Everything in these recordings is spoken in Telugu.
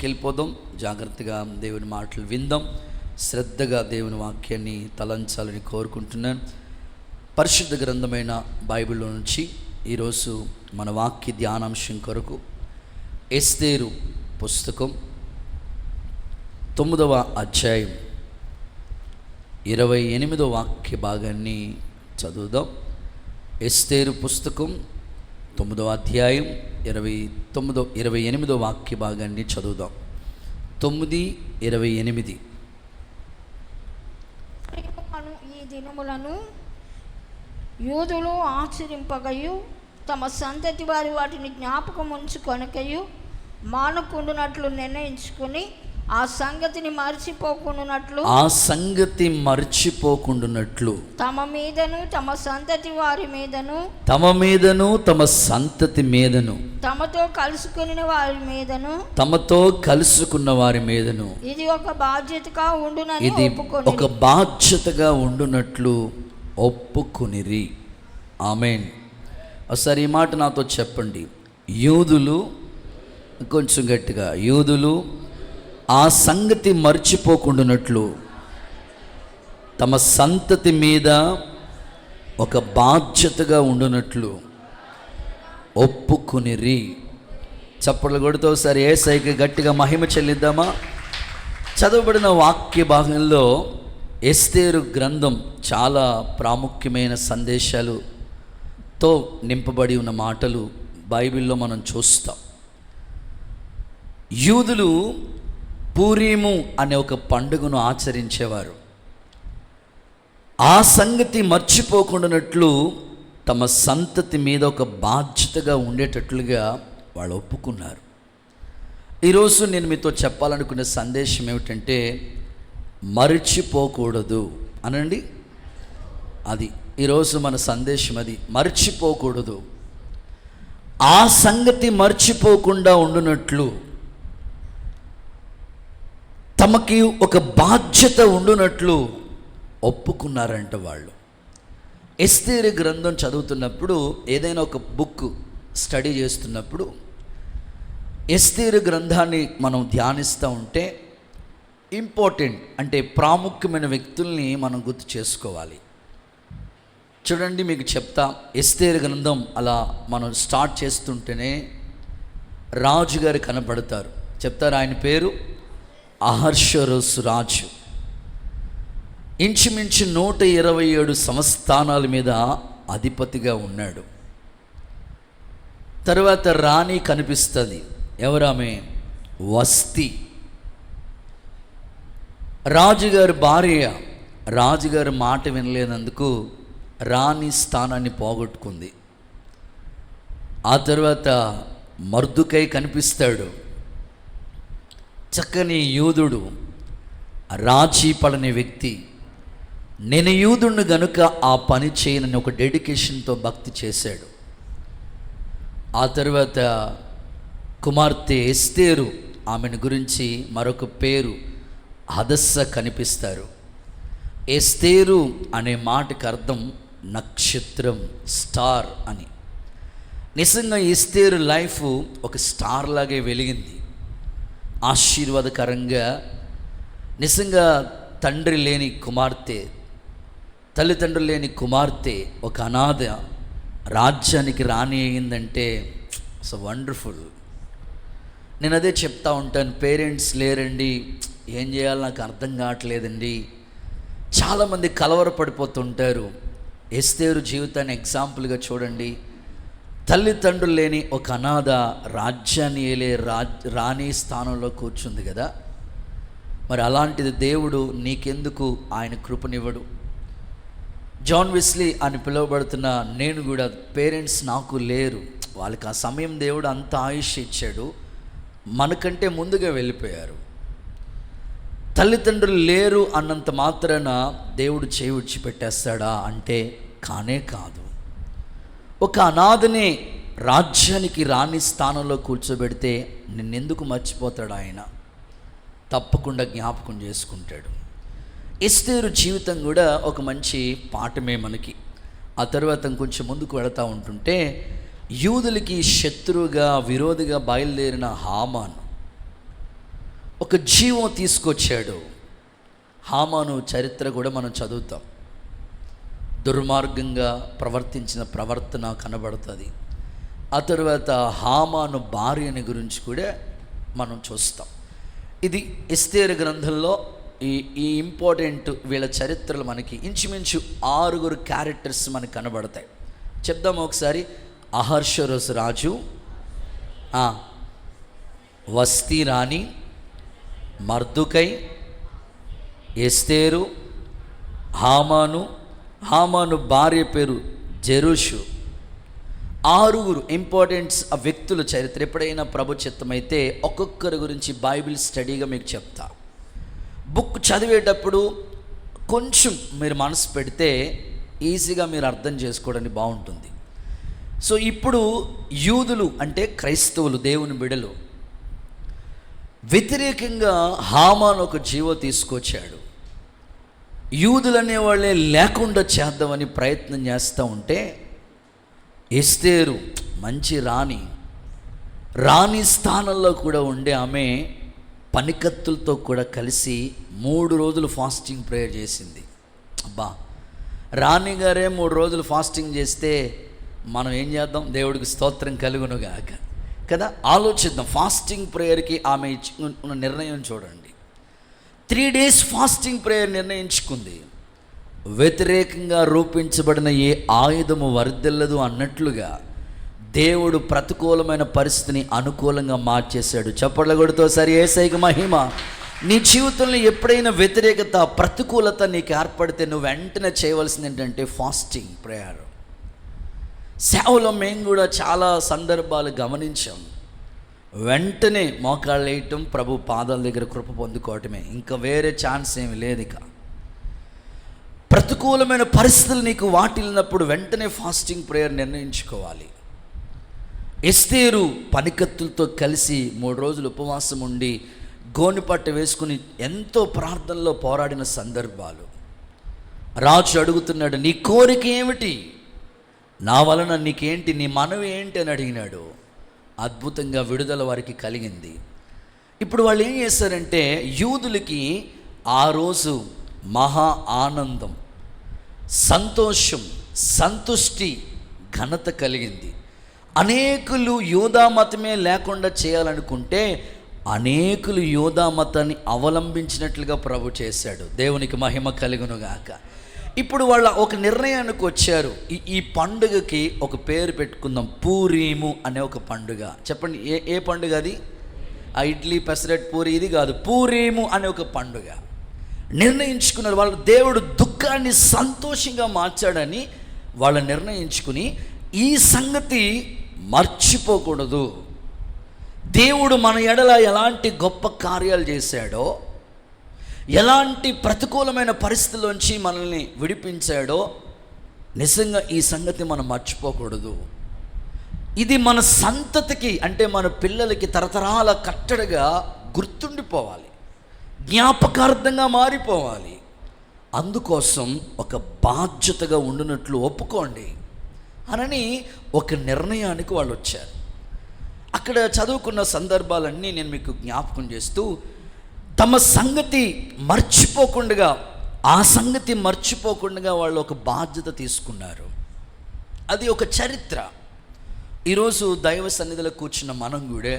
వెళ్ళిపోదాం. జాగ్రత్తగా దేవుని మాటలు విందాం, శ్రద్ధగా దేవుని వాక్యాన్ని తలంచాలని కోరుకుంటున్నాను. పరిశుద్ధ గ్రంథమైన బైబిల్లో నుంచి ఈరోజు మన వాక్య ధ్యానాంశం కొరకు ఎస్తేరు పుస్తకం 9వ అధ్యాయం 28వ వాక్య భాగాన్ని చదువుదాం. ఎస్తేరు పుస్తకం 9వ అధ్యాయం 28వ వాక్య భాగాన్ని చదువుదాం. 9:28. ఈ దినములను యూదులు ఆచరింపగయు తమ సంతతి వారి వాటిని జ్ఞాపకం ఉంచుకొనకయు మానకుండునట్లు నిర్ణయించుకుని ఆ సంగతి మర్చిపోకుండునట్లు తమ మీదను తమ సంతతి వారి మీదను తమ సంతతి మీదను తమతో కలుసుకున్న వారి మీదను ఇది ఒక బాధ్యతగా ఉండునట్లు ఒప్పుకొనిరి. ఆమేన్. ఒకసారి ఈ మాట నాతో చెప్పండి. యూదులు, కొంచెం గట్టిగా, యూదులు ఆ సంగతి మర్చిపోకుండానట్లు తమ సంతతి మీద ఒక బాధ్యతగా ఉండునట్లు ఒప్పుకొనిరి. చప్పట్లు కొడుతూ ఒకసారి యేసయ్యకి గట్టిగా మహిమ చెల్లిద్దామా? చదవబడిన వాక్య భాగంలో ఎస్తేరు గ్రంథం చాలా ప్రాముఖ్యమైన సందేశాలతో నింపబడి ఉన్న మాటలు బైబిల్లో మనం చూస్తాం. యూదులు పూరీము అనే ఒక పండుగను ఆచరించేవారు. ఆ సంగతి మర్చిపోకుండానట్లు తమ సంతతి మీద ఒక బాధ్యతగా ఉండేటట్లుగా వాళ్ళు ఒప్పుకున్నారు. ఈరోజు నేను మీతో చెప్పాలనుకునే సందేశం ఏమిటంటే, మర్చిపోకూడదు అనండి. అది ఈరోజు మన సందేశం. అది మర్చిపోకూడదు. ఆ సంగతి మర్చిపోకుండా ఉండునట్లు తమకి ఒక బాధ్యత ఉండునట్లు ఒప్పుకున్నారంట వాళ్ళు. ఎస్తేరు గ్రంథం చదువుతున్నప్పుడు, ఏదైనా ఒక బుక్ స్టడీ చేస్తున్నప్పుడు ఎస్తేరు గ్రంథాన్ని మనం ధ్యానిస్తూ ఉంటే ఇంపార్టెంట్ అంటే ప్రాముఖ్యమైన వ్యక్తుల్ని మనం గుర్తు చేసుకోవాలి. చూడండి, మీకు చెప్తా. ఎస్తేరు గ్రంథం అలా మనం స్టార్ట్ చేస్తుంటేనే రాజుగారు కనపడతారు. చెప్తారు, ఆయన పేరు అహష్వేరోషు రాజు. ఇంచుమించు 127 సంస్థానాల మీద అధిపతిగా ఉన్నాడు. తర్వాత రాణి కనిపిస్తుంది. ఎవరామె? వస్తి. రాజుగారి భార్య రాజుగారి మాట వినలేనందుకు రాణి స్థానాన్ని పోగొట్టుకుంది. ఆ తర్వాత మర్దుకై కనిపిస్తాడు. చక్కని యూదుడు, రాజీ పడని వ్యక్తి. నేను యూదుడిని గనుక ఆ పని చేయనని ఒక డెడికేషన్తో భక్తి చేశాడు. ఆ తర్వాత కుమార్తె ఎస్తేరు, ఆమెను గురించి మరొక పేరు హదస్స కనిపిస్తారు. ఎస్తేరు అనే మాటకు అర్థం నక్షత్రం, స్టార్ అని. నిజంగా ఎస్తేరు లైఫ్ ఒక స్టార్ లాగే వెలిగింది, ఆశీర్వాదకరంగా. నిజంగా తండ్రి లేని కుమార్తె, తల్లిదండ్రులు లేని కుమార్తె, ఒక అనాథ రాజ్యానికి రాణి అయిందంటే ఇట్స్ వండర్ఫుల్. నేను అదే చెప్తా ఉంటాను, పేరెంట్స్ లేరండి, ఏం చేయాలో నాకు అర్థం కావట్లేదండి. చాలామంది కలవరపడిపోతుంటారు. ఎస్తేరు జీవితాన్ని ఎగ్జాంపుల్గా చూడండి. తల్లిదండ్రులు లేని ఒక అనాథ రాజ్యాన్ని ఏలే రాణి స్థానంలో కూర్చుంది కదా. మరి అలాంటిది దేవుడు నీకెందుకు ఆయన కృపనివ్వడు? జాన్ వెస్లీ అని పిలువబడుతున్న నేను కూడా, పేరెంట్స్ నాకు లేరు, వాళ్ళకి ఆ సమయం దేవుడు అంత ఆయుష్ ఇచ్చాడు, మనకంటే ముందుగా వెళ్ళిపోయారు. తల్లిదండ్రులు లేరు అన్నంత మాత్రాన దేవుడు చేయి విడిచిపెట్టేస్తాడా అంటే కానే కాదు. ఒక అనాథని రాజ్యానికి రాణి స్థానంలో కూర్చోబెడితే నిన్నెందుకు మర్చిపోతాడు ఆయన? తప్పకుండా జ్ఞాపకం చేసుకుంటాడు. ఎస్తేరు జీవితం కూడా ఒక మంచి పాఠమే మనకి. ఆ తర్వాత కొంచెం ముందుకు వెళతా ఉంటుంటే యూదులకి శత్రువుగా విరోధిగా బయలుదేరిన హామాను ఒక జీవం తీసుకొచ్చాడు. హామాను చరిత్ర కూడా మనం చదువుతాం. దుర్మార్గంగా ప్రవర్తించిన ప్రవర్తన కనబడుతుంది. ఆ తర్వాత హామాను భార్యని గురించి కూడా మనం చూస్తాం. ఇది ఎస్తేరు గ్రంథంలో ఈ ఇంపార్టెంట్ వీళ్ళ చరిత్రలు మనకి ఇంచుమించు 6 క్యారెక్టర్స్ మనకు కనబడతాయి. చెప్దాము ఒకసారి. అహర్షరోస్ రాజు, వస్తీ రాణి, మర్దుకై, ఎస్తేరు, హామాను భార్య పేరు జెరూషు. 6 ఇంపార్టెంట్స్ ఆ వ్యక్తుల చరిత్ర. ఎప్పుడైనా ప్రభు చిత్తమైతే ఒక్కొక్కరి గురించి బైబిల్ స్టడీగా మీకు చెప్తా. బుక్ చదివేటప్పుడు కొంచెం మీరు మనసు పెడితే ఈజీగా మీరు అర్థం చేసుకోవడానికి బాగుంటుంది. సో ఇప్పుడు యూదులు అంటే క్రైస్తవులు, దేవుని బిడలు, వ్యతిరేకంగా హామాను ఒక జీవో తీసుకొచ్చాడు. యూదులు అనేవాళ్ళే లేకుండా చేద్దామని ప్రయత్నం చేస్తూ ఉంటే ఎస్తేరు మంచి రాణి స్థానంలో కూడా ఉండే ఆమె పనికత్తులతో కూడా కలిసి 3 రోజులు ఫాస్టింగ్ ప్రేయర్ చేసింది. అబ్బా, రాణిగారే 3 రోజులు ఫాస్టింగ్ చేస్తే మనం ఏం చేద్దాం? దేవుడికి స్తోత్రం కలుగునుగాక కదా. ఆలోచిద్దాం. ఫాస్టింగ్ ప్రేయర్కి ఆమె ఇచ్చుకున్న నిర్ణయం చూడండి. 3 days ఫాస్టింగ్ ప్రేయర్ నిర్ణయించుకుంది. వ్యతిరేకంగా రూపించబడిన ఏ ఆయుధము వర్ధిల్లదు అన్నట్లుగా దేవుడు ప్రతికూలమైన పరిస్థితిని అనుకూలంగా మార్చేశాడు. చప్పట్ల కొడుతో సరి యేసయ్యకి మహిమ. నీ జీవితంలో ఎప్పుడైనా వ్యతిరేకత, ప్రతికూలత నీకు ఏర్పడితే నువ్వు వెంటనే చేయవలసింది ఏంటంటే ఫాస్టింగ్ ప్రేయర్. సేవలో మేము కూడా చాలా సందర్భాలు గమనించాం. వెంటనే మోకాళ్ళు వేయటం, ప్రభు పాదాల దగ్గర కృప పొందుకోవటమే, ఇంకా వేరే ఛాన్స్ ఏమి లేదు. ఇక ప్రతికూలమైన పరిస్థితులు నీకు వాటిల్లినప్పుడు వెంటనే ఫాస్టింగ్ ప్రేయర్ నిర్ణయించుకోవాలి. ఎస్తేరు పనికత్తులతో కలిసి 3 రోజులు ఉపవాసం ఉండి గోనెపట్ట వేసుకుని ఎంతో ప్రార్థనలో పోరాడిన సందర్భాలు. రాజు అడుగుతున్నాడు, నీ కోరిక ఏమిటి? నా వలన నీకేంటి, నీ మనవి ఏంటి అని అడిగినాడు. అద్భుతంగా విడుదల వారికి కలిగింది. ఇప్పుడు వాళ్ళు ఏం చేశారంటే, యూదులకి ఆ రోజు మహా ఆనందం, సంతోషం, సంతుష్టి, ఘనత కలిగింది. అనేకులు యూదా మతమే లేకుండా చేయాలనుకుంటే అనేకులు యూదా మతాన్ని అవలంబించినట్లుగా ప్రభు చేశాడు. దేవునికి మహిమ కలుగునుగాక. ఇప్పుడు వాళ్ళ ఒక నిర్ణయానికి వచ్చారు. ఈ పండుగకి ఒక పేరు పెట్టుకుందాం, పూరీము అనే ఒక పండుగ. చెప్పండి, ఏ పండుగ అది? ఆ ఇడ్లీ పెసరట్ పూరి ఇది కాదు, పూరీము అనే ఒక పండుగ నిర్ణయించుకున్నారు. వాళ్ళు దేవుడు దుఃఖాన్ని సంతోషంగా మార్చాడని వాళ్ళు నిర్ణయించుకుని ఈ సంగతి మర్చిపోకూడదు. దేవుడు మన ఎడల ఎలాంటి గొప్ప కార్యాలు చేశాడో, ఎలాంటి ప్రతికూలమైన పరిస్థితుల్లోంచి మనల్ని విడిపించాడో, నిజంగా ఈ సంగతి మనం మర్చిపోకూడదు. ఇది మన సంతతికి, అంటే మన పిల్లలకి తరతరాల కట్టడిగా గుర్తుండిపోవాలి, జ్ఞాపకార్థంగా మారిపోవాలి. అందుకోసం ఒక బాధ్యతగా ఉండునట్లు ఒప్పుకోండి అనని ఒక నిర్ణయానికి వాళ్ళు వచ్చారు. అక్కడ చదువుకున్న సందర్భాలన్నీ నేను మీకు జ్ఞాపకం చేస్తూ, తమ సంగతి మర్చిపోకుండా, ఆ సంగతి మర్చిపోకుండా వాళ్ళు ఒక బాధ్యత తీసుకున్నారు. అది ఒక చరిత్ర. ఈరోజు దైవ సన్నిధిలో కూర్చున్న మనం కూడా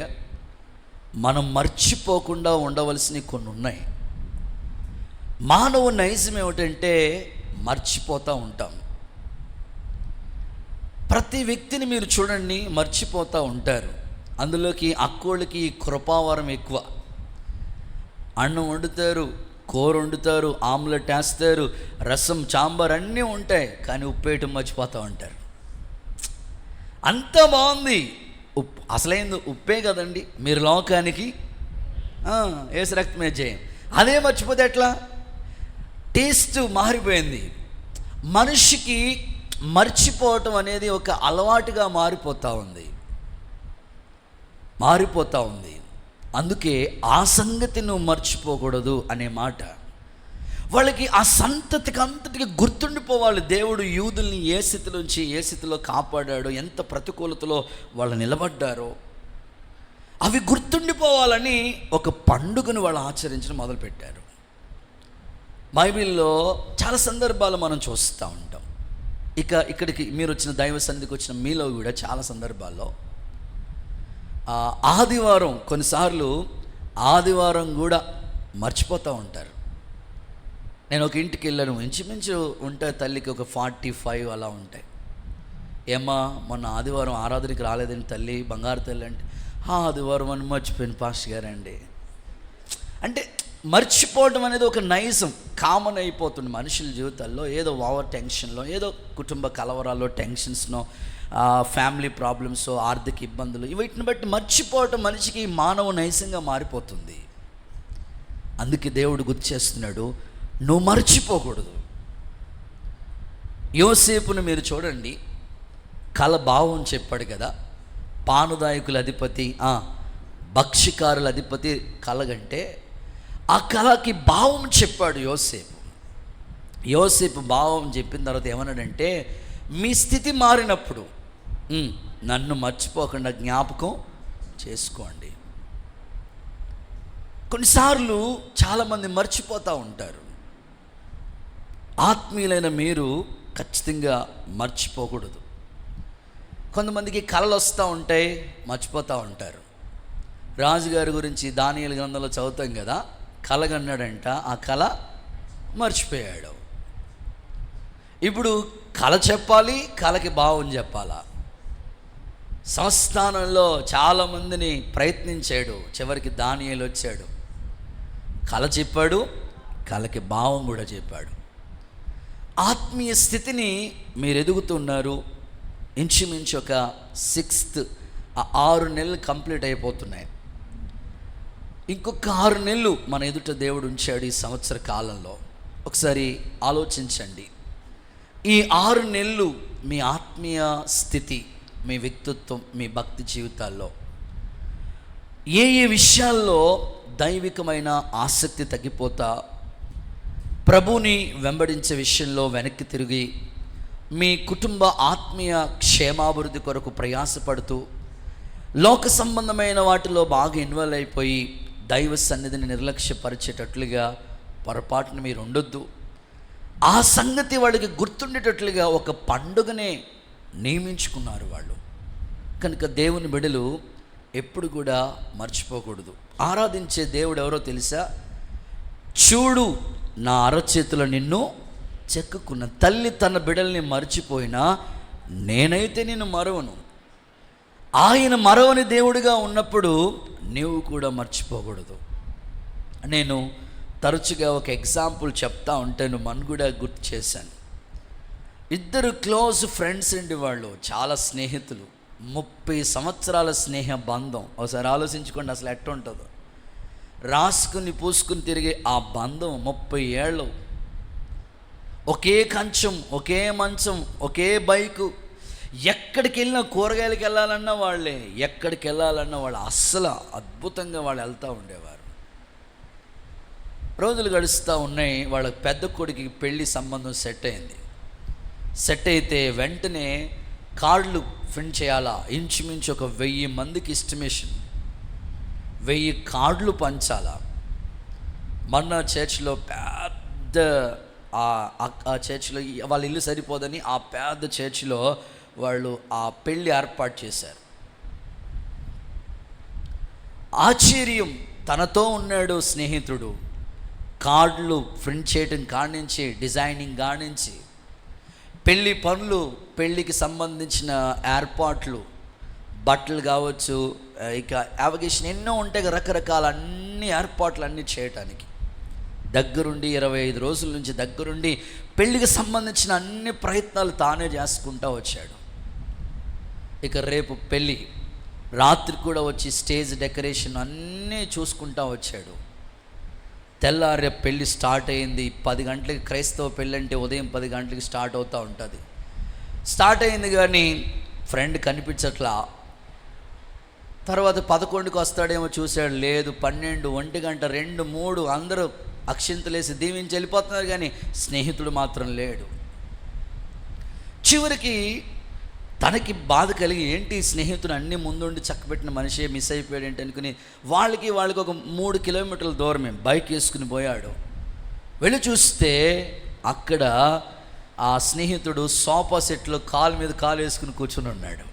మనం మర్చిపోకుండా ఉండవలసినవి కొన్ని ఉన్నాయి. మానవ నైజం ఏమిటంటే మర్చిపోతూ ఉంటాం. ప్రతి వ్యక్తిని మీరు చూడండి, మర్చిపోతూ ఉంటారు. అందులోకి అక్కోళ్ళకి కృపావరం ఎక్కువ. అన్నం వండుతారు, కూర వండుతారు, ఆమ్లెట్ వేస్తారు, రసం, చాంబార్ అన్నీ ఉంటాయి, కానీ ఉప్పేయటం మర్చిపోతూ ఉంటారు. అంతా బాగుంది, అసలైంది ఉప్పే కదండి. మీరు లోకానికి ఏసు రక్తమే జయం, అదే మర్చిపోతే ఎట్లా? టేస్ట్ మారిపోయింది. మనిషికి మర్చిపోవటం అనేది ఒక అలవాటుగా మారిపోతూ ఉంది. అందుకే ఆ సంగతి నువ్వు మర్చిపోకూడదు అనే మాట. వాళ్ళకి ఆ సంతతికి అంతటికి గుర్తుండిపోవాలి. దేవుడు యూదుల్ని ఏ స్థితిలోంచి ఏ స్థితిలో కాపాడాడో, ఎంత ప్రతికూలతలో వాళ్ళు నిలబడ్డారో. అవి గుర్తుండిపోవాలని ఒక పండుగను వాళ్ళు ఆచరించడం మొదలుపెట్టారు. బైబిల్లో చాలా సందర్భాలు మనం చూస్తూ ఉంటాం. ఇక్కడికి మీరు వచ్చిన దైవ సన్నిధికి వచ్చిన మీలో కూడా చాలా సందర్భాల్లో ఆదివారం, కొన్నిసార్లు ఆదివారం కూడా మర్చిపోతూ ఉంటారు. నేను ఒక ఇంటికి వెళ్ళాను, ఇంచుమించు ఉంటాయి తల్లికి ఒక 45 అలా ఉంటాయి. ఏమ్మా మొన్న ఆదివారం ఆరాధనకి రాలేదండి తల్లి, బంగారు తల్లి అంటే, ఆదివారం అని మర్చిపోయిన పాస్టర్ గారండి. అంటే మర్చిపోవడం అనేది ఒక నైజం, కామన్ అయిపోతుంది మనుషుల జీవితాల్లో. ఏదో ఓవర్ టెన్షన్లో, ఏదో కుటుంబ కలవరాల్లో, టెన్షన్స్నో, ఫ్యామిలీ ప్రాబ్లమ్స్, ఆర్థిక ఇబ్బందులు, వీటిని బట్టి మర్చిపోవటం మనిషికి మానవ నైజంగా మారిపోతుంది. అందుకే దేవుడు గుర్తు చేస్తున్నాడు, నువ్వు మర్చిపోకూడదు. యోసేపును మీరు చూడండి, కల భావం చెప్పాడు కదా, పానుదాయకుల అధిపతి, భక్ష్యకారుల అధిపతి కలగంటే ఆ కళకి భావం చెప్పాడు యోసేపు భావం చెప్పిన తర్వాత ఏమన్నాడంటే, మీ స్థితి మారినప్పుడు నన్ను మర్చిపోకుండా జ్ఞాపకం చేసుకోండి. కొన్నిసార్లు చాలామంది మర్చిపోతూ ఉంటారు. ఆత్మీయులైన మీరు ఖచ్చితంగా మర్చిపోకూడదు. కొంతమందికి కళలు వస్తూ ఉంటాయి, మర్చిపోతూ ఉంటారు. రాజుగారి గురించి దానియేలు గ్రంథంలో చదువుతాం కదా, కలగన్నాడంట, ఆ కళ మర్చిపోయాడు. ఇప్పుడు కళ చెప్పాలి, కళకి భావం చెప్పాలా? సంస్థానంలో చాలామందిని ప్రయత్నించాడు, చివరికి దానియేలు వచ్చాడు, కళ చెప్పాడు, కళకి భావం కూడా చెప్పాడు. ఆత్మీయ స్థితిని మీరు ఎదుగుతున్నారు. ఇంచుమించు ఒక 6 నెలలు కంప్లీట్ అయిపోతున్నాయి. ఇంకొక 6 నెలలు మన ఎదుట దేవుడు ఉంచాడు ఈ సంవత్సర కాలంలో. ఒకసారి ఆలోచించండి, ఈ 6 నెలలు మీ ఆత్మీయ స్థితి, మీ వ్యక్తిత్వం, మీ భక్తి జీవితాల్లో ఏ విషయాల్లో దైవికమైన ఆసక్తి తగ్గిపోతా, ప్రభుని వెంబడించే విషయంలో వెనక్కి తిరిగి, మీ కుటుంబ ఆత్మీయ క్షేమాభివృద్ధి కొరకు ప్రయాసపడుతూ, లోక సంబంధమైన వాటిలో బాగా ఇన్వాల్వ్ అయిపోయి దైవ సన్నిధిని నిర్లక్ష్యపరిచేటట్లుగా పొరపాటును మీరు ఉండొద్దు. ఆ సంగతి వాళ్ళకి గుర్తుండేటట్లుగా ఒక పండుగనే నియమించుకున్నారు వాళ్ళు. కనుక దేవుని బిడ్డలు ఎప్పుడు కూడా మర్చిపోకూడదు. ఆరాధించే దేవుడు ఎవరో తెలుసా? చూడు నా అరచేతుల నిన్ను చెక్కుకున్న తల్లి తన బిడ్డల్ని మర్చిపోయినా నేనైతే నిన్ను మరవను. ఆయన మరవని దేవుడిగా ఉన్నప్పుడు నీవు కూడా మర్చిపోకూడదు. నేను తరచుగా ఒక ఎగ్జాంపుల్ చెప్తా ఉంటాను, మన కూడా గుర్తు చేశాను. 2 క్లోజ్ ఫ్రెండ్స్ అండి, వాళ్ళు చాలా స్నేహితులు, 30 సంవత్సరాల స్నేహ బంధం. ఒకసారి ఆలోచించుకోండి అసలు ఎట్టుంటుందో. రాసుకుని పూసుకుని తిరిగే ఆ బంధం 30 ఏళ్ళు, ఒకే కంచం, ఒకే మంచం, ఒకే బైకు, ఎక్కడికి వెళ్ళినా, కూరగాయలకి వెళ్ళాలన్నా వాళ్ళే, ఎక్కడికి వెళ్ళాలన్నా వాళ్ళు, అస్సలు అద్భుతంగా వాళ్ళు వెళ్తూ ఉండేవారు. రోజులు గడుస్తూ ఉన్నాయి. వాళ్ళ పెద్ద కొడుకుకి పెళ్లి సంబంధం సెట్ అయింది. సెట్ అయితే వెంటనే కార్డులు ప్రింట్ చేయాలా, ఇంచుమించు ఒక 1000 మందికి ఎస్టిమేషన్, 1000 కార్డులు పంచాలా. మొన్న చర్చ్లో పెద్ద ఆ చర్చ్లో వాళ్ళ ఇల్లు సరిపోదని ఆ పెద్ద చర్చ్లో వాళ్ళు ఆ పెళ్ళి ఏర్పాటు చేశారు. ఆశ్చర్యం, తనతో ఉన్నాడు స్నేహితుడు, కార్డులు ప్రింట్ చేయడం కానించి, డిజైనింగ్ కానించి, పెళ్ళి పనులు, పెళ్ళికి సంబంధించిన ఏర్పాట్లు, బట్టలు కావచ్చు, ఇక అవగేషన్ ఎన్నో ఉంటాయి, రకరకాల అన్ని ఏర్పాట్లు అన్నీ చేయటానికి దగ్గరుండి 25 రోజుల నుంచి దగ్గరుండి పెళ్ళికి సంబంధించిన అన్ని ప్రయత్నాలు తానే చేసుకుంటూ వచ్చాడు. ఇక రేపు పెళ్ళి, రాత్రి కూడా వచ్చి స్టేజ్ డెకరేషన్ అన్నీ చూసుకుంటూ వచ్చాడు. తెల్లారే పెళ్ళి స్టార్ట్ అయింది. 10 గంటలకి, క్రైస్తవ పెళ్ళి అంటే ఉదయం 10 గంటలకి స్టార్ట్ అవుతూ ఉంటుంది. స్టార్ట్ అయింది కానీ ఫ్రెండ్ కనిపించట్లా. తర్వాత 11కి వస్తాడేమో చూశాడు, లేదు. 12, 1 గంట, 2, 3 అందరూ అక్షింతలేసి దీవించి వెళ్ళిపోతున్నారు కానీ స్నేహితుడు మాత్రం లేడు. చివరికి తనకి బాధ కలిగి ఏంటి స్నేహితుడు అన్ని ముందుండి చక్కబెట్టిన మనిషి మిస్ అయిపోయాడు ఏంటి అనుకుని వాళ్ళకి ఒక 3 కిలోమీటర్ల దూరమే బైక్ వేసుకుని పోయాడు. వెళ్ళి చూస్తే అక్కడ ఆ స్నేహితుడు సోఫా సెట్లో కాలు మీద కాలు వేసుకుని కూర్చుని ఉన్నాడు.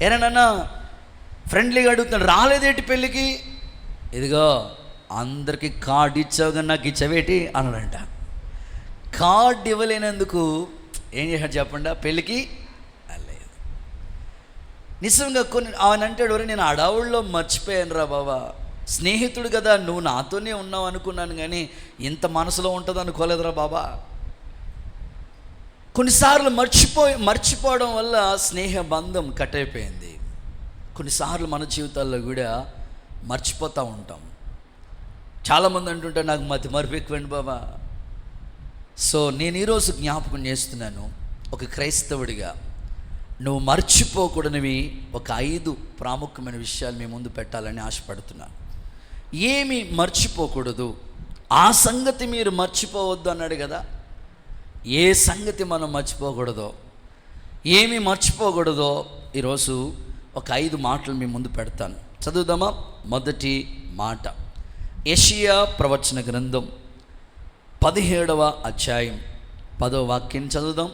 ఏనా ఫ్రెండ్లీగా అడుగుతున్నాడు, రాలేదేంటి పెళ్ళికి? ఇదిగో అందరికీ కార్డు ఇచ్చావు కానీ నాకు ఇచ్చావేటి అన్నాడంట. కార్డు ఇవ్వలేనందుకు ఏం చేశాడు చెప్పండి, పెళ్ళికి వెళ్ళలేదు. నిజంగా ఆయన అంటాడు, నేను అడవుల్లో మర్చిపోయాను రా బాబా, స్నేహితుడు కదా నువ్వు నాతోనే ఉన్నావు అనుకున్నాను కానీ ఇంత మనసులో ఉంటుంది అనుకోలేదురా బాబా. కొన్నిసార్లు మర్చిపోవడం వల్ల స్నేహ బంధం కట్ అయిపోయింది. కొన్నిసార్లు మన జీవితాల్లో కూడా మర్చిపోతూ ఉంటాం. చాలామంది అంటుంటారు నాకు మతి ఎక్కువండి బాబా. సో నేను ఈరోజు జ్ఞాపకం చేస్తున్నాను, ఒక క్రైస్తవుడిగా నువ్వు మర్చిపోకూడనివి ఒక 5 ప్రాముఖ్యమైన విషయాలు మీ ముందు పెట్టాలని ఆశపడుతున్నాను. ఏమి మర్చిపోకూడదు, ఆ సంగతి మీరు మర్చిపోవద్దు అన్నాడు కదా. ఏ సంగతి మనం మర్చిపోకూడదో, ఏమి మర్చిపోకూడదో ఈరోజు ఒక 5 మాటలు మీ ముందు పెడతాను. చదువుదామా? మొదటి మాట, యెషయా ప్రవచన గ్రంథం 17వ అధ్యాయం 10వ వాక్యం చదువుదాం.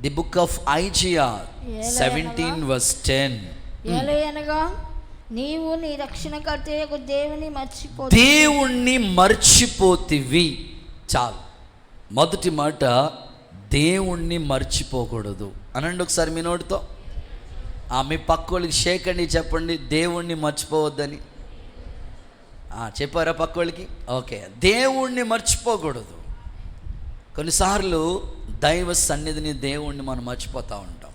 The book of Isaiah 17:10. ఏలయనగా నీవు నీ రక్షణకర్తయగు దేవుణ్ణి మర్చిపోతివి. చాలు. మొదటి మాట, దేవుణ్ణి మర్చిపోకూడదు అనండి ఒకసారి మీ నోటితో. మీ పక్కోళ్ళకి షేక్ అండి చెప్పండి, దేవుణ్ణి మర్చిపోవద్దని. చెప్పారా పక్కోళ్ళకి? ఓకే. దేవుణ్ణి మర్చిపోకూడదు. కొన్నిసార్లు దైవ సన్నిధిని, దేవుణ్ణి మనం మర్చిపోతూ ఉంటాం.